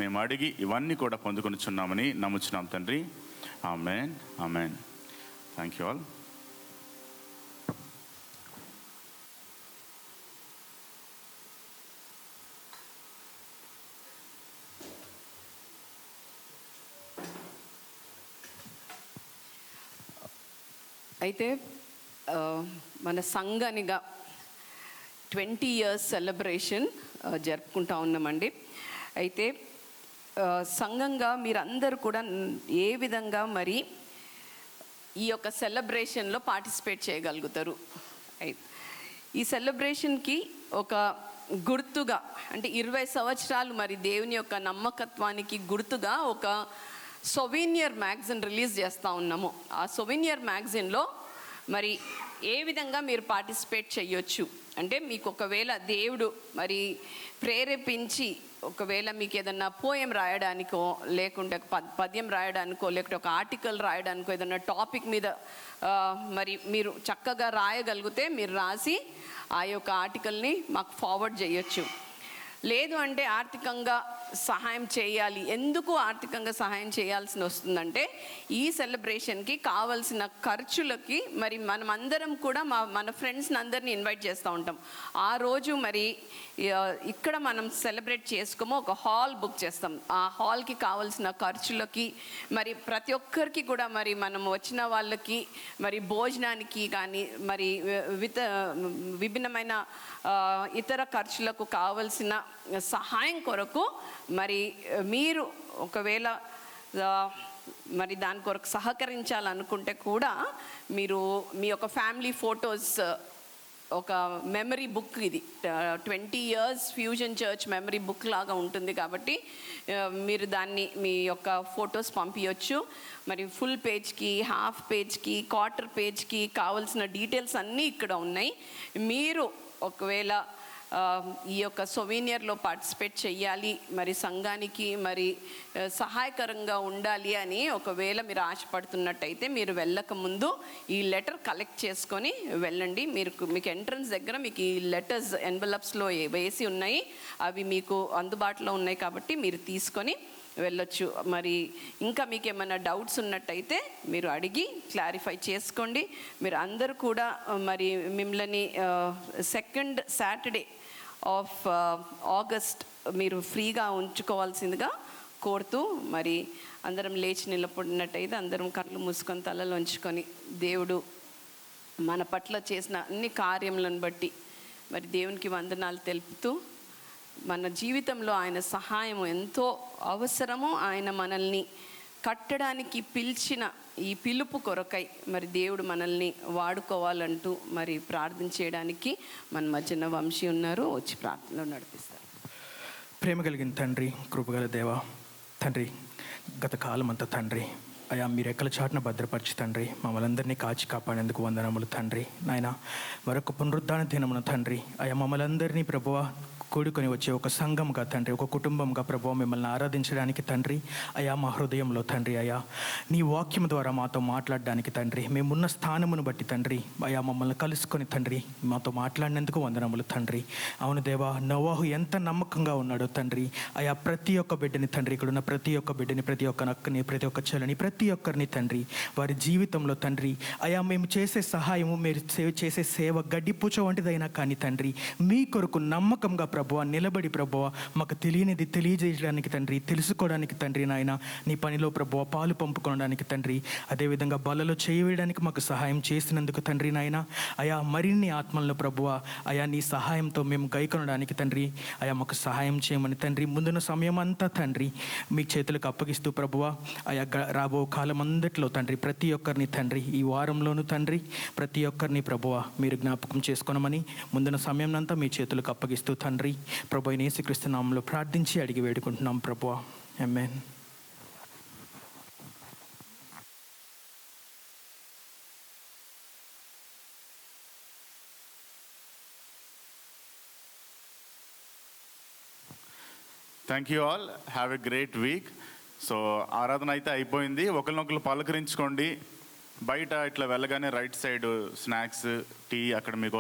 మేము అడిగి ఇవన్నీ కూడా పొందుకొనిచున్నామని నమ్ముచున్నాం తండ్రి. ఆమేన్, ఆమేన్. Thank you all. అయితే మన సంఘనిగా 20 years సెలబ్రేషన్ జరుపుకుంటా ఉన్నామండి. అయితే సంఘంగా మీరందరూ కూడా ఏ విధంగా మరి ఈ యొక్క సెలబ్రేషన్లో పార్టిసిపేట్ చేయగలుగుతారు? ఈ సెలబ్రేషన్కి ఒక గుర్తుగా, అంటే 20 సంవత్సరాలు మరి దేవుని యొక్క నమ్మకత్వానికి గుర్తుగా ఒక సొవీనియర్ మ్యాగజైన్ రిలీజ్ చేస్తూ ఉన్నాము. ఆ సొవీనియర్ మ్యాగజైన్లో మరి ఏ విధంగా మీరు పార్టిసిపేట్ చేయొచ్చు అంటే, మీకు ఒకవేళ దేవుడు మరి ప్రేరేపించి ఒకవేళ మీకు ఏదన్నా పోయం రాయడానికో, లేకుంటే పద్యం రాయడానికో, లేకుంటే ఒక ఆర్టికల్ రాయడానికో, ఏదన్నా టాపిక్ మీద మరి మీరు చక్కగా రాయగలిగితే మీరు రాసి ఆ యొక్క ఆర్టికల్ని మాకు ఫార్వర్డ్ చేయొచ్చు. లేదు అంటే ఆర్థికంగా సహాయం చేయాలి. ఎందుకు ఆర్థికంగా సహాయం చేయాల్సి వస్తుందంటే, ఈ సెలబ్రేషన్కి కావాల్సిన ఖర్చులకి మరి మనం అందరం కూడా మన ఫ్రెండ్స్ని అందరినీ ఇన్వైట్ చేస్తూ ఉంటాం. ఆ రోజు మరి ఇక్కడ మనం సెలబ్రేట్ చేసుకోమో ఒక హాల్ బుక్ చేస్తాం. ఆ హాల్కి కావాల్సిన ఖర్చులకి మరి ప్రతి ఒక్కరికి కూడా మరి మనం వచ్చిన వాళ్ళకి మరి భోజనానికి కానీ మరి విభిన్నమైన ఇతర ఖర్చులకు కావలసిన సహాయం కొరకు మరి మీరు ఒకవేళ మరి దాని కొరకు సహకరించాలనుకుంటే కూడా మీరు మీ యొక్క ఫ్యామిలీ ఫొటోస్, ఒక మెమరీ బుక్, ఇది 20 years fusion church memory book లాగా ఉంటుంది కాబట్టి మీరు దాన్ని మీ యొక్క ఫొటోస్ పంపించవచ్చు. మరి ఫుల్ పేజ్కి, హాఫ్ పేజ్కి, క్వార్టర్ పేజ్కి కావాల్సిన డీటెయిల్స్ అన్నీ ఇక్కడ ఉన్నాయి. మీరు ఒకవేళ ఈ యొక్క సొవీనియర్లో పార్టిసిపేట్ చేయాలి, మరి సంఘానికి మరి సహాయకరంగా ఉండాలి అని ఒకవేళ మీరు ఆశపడుతున్నట్టయితే మీరు వెళ్ళక ముందు ఈ లెటర్ కలెక్ట్ చేసుకొని వెళ్ళండి. మీకు ఎంట్రన్స్ దగ్గర మీకు ఈ లెటర్స్ ఎన్వలప్స్లో వేసి ఉన్నాయి, అవి మీకు అందుబాటులో ఉన్నాయి కాబట్టి మీరు తీసుకొని వెళ్ళొచ్చు. మరి ఇంకా మీకు ఏమైనా డౌట్స్ ఉన్నట్టయితే మీరు అడిగి క్లారిఫై చేసుకోండి. మీరు అందరూ కూడా మరి మిమ్మల్ని సెకండ్ సాటర్డే ఆఫ్ ఆగస్ట్ మీరు ఫ్రీగా ఉంచుకోవాల్సిందిగా కోరుతూ, మరి అందరం లేచి నిలబడినట్టయితే అందరం కళ్ళు మూసుకొని తలలు ఉంచుకొని దేవుడు మన పట్ల చేసిన అన్ని కార్యములను బట్టి మరి దేవునికి వందనాలు తెలుపుతూ, మన జీవితంలో ఆయన సహాయం ఎంతో అవసరము, ఆయన మనల్ని కట్టడానికి పిలిచిన ఈ పిలుపు కొరకై మరి దేవుడు మనల్ని వాడుకోవాలంటూ మరి ప్రార్థన చేయడానికి మన మధ్యన వంశీ ఉన్నారు, వచ్చి ప్రార్థనలో నడిపిస్తారు. ప్రేమ కలిగిన తండ్రి, కృపగల దేవ తండ్రి, గత కాలం అంతా తండ్రి అయా మీరు ఎక్కల చాటున భద్రపరిచి తండ్రి మమ్మల్ని అందరినీ కాచి కాపాడేందుకు వందనములు తండ్రి. నాయన మరొక పునరుద్ధాన దినమున తండ్రి అయా మమ్మల్ని అందరినీ ప్రభువా కూడుకొని వచ్చే ఒక సంఘంగా తండ్రి, ఒక కుటుంబంగా ప్రభువా మిమ్మల్ని ఆరాధించడానికి తండ్రి అయా మా హృదయంలో తండ్రి అయా నీ వాక్యం ద్వారా మాతో మాట్లాడడానికి తండ్రి, మేమున్న స్థానమును బట్టి తండ్రి అయా మమ్మల్ని కలుసుకొని తండ్రి మాతో మాట్లాడినందుకు వందనములు తండ్రి. అవును దేవా, నోవాహు ఎంత నమ్మకంగా ఉన్నాడో తండ్రి అయా ప్రతి ఒక్క బిడ్డని తండ్రి, ఇక్కడ ఉన్న ప్రతి ఒక్క బిడ్డని, ప్రతి ఒక్క నక్కని, ప్రతి ఒక్క చెల్లని, ప్రతి ఒక్కరిని తండ్రి వారి జీవితంలో తండ్రి అయా మేము చేసే సహాయము, మీరు చేసే సేవ గడ్డిపూచ వంటిదైనా కానీ తండ్రి మీ కొరకు నమ్మకంగా ప్రభువా నిలబడి ప్రభువా మాకు తెలియనిది తెలియజేయడానికి తండ్రి, తెలుసుకోవడానికి తండ్రి నాయన నీ పనిలో ప్రభువా పాలు పంపుకోవడానికి తండ్రి, అదేవిధంగా బలలో చేయవేయడానికి మాకు సహాయం చేసినందుకు తండ్రి నాయన అయా మరిన్ని ఆత్మలను ప్రభువా అయా నీ సహాయంతో మేము గైకొనడానికి తండ్రి అయా మాకు సహాయం చేయమని తండ్రి ముందున్న సమయం అంతా తండ్రి మీ చేతులకు అప్పగిస్తూ ప్రభువా అయా రాబో కాలం అంతట్లో తండ్రి ప్రతి ఒక్కరిని తండ్రి ఈ వారంలోనూ తండ్రి ప్రతి ఒక్కరిని ప్రభువా మీరు జ్ఞాపకం చేసుకోనమని ముందున్న సమయం అంతా మీ చేతులకు అప్పగిస్తూ తండ్రి ప్రభు యేసుక్రీస్తు నామములో ప్రార్థించి అడిగి వేడుకుంటున్నాం ప్రభువా, ఆమేన్. Thank you all, have a great week. So ఆరాధన అయితే అయిపోయింది, ఒకరినొకరు పలకరించుకోండి. బయట ఇట్లా వెళ్ళగానే రైట్ సైడ్ స్నాక్స్, టీ అక్కడ మీకు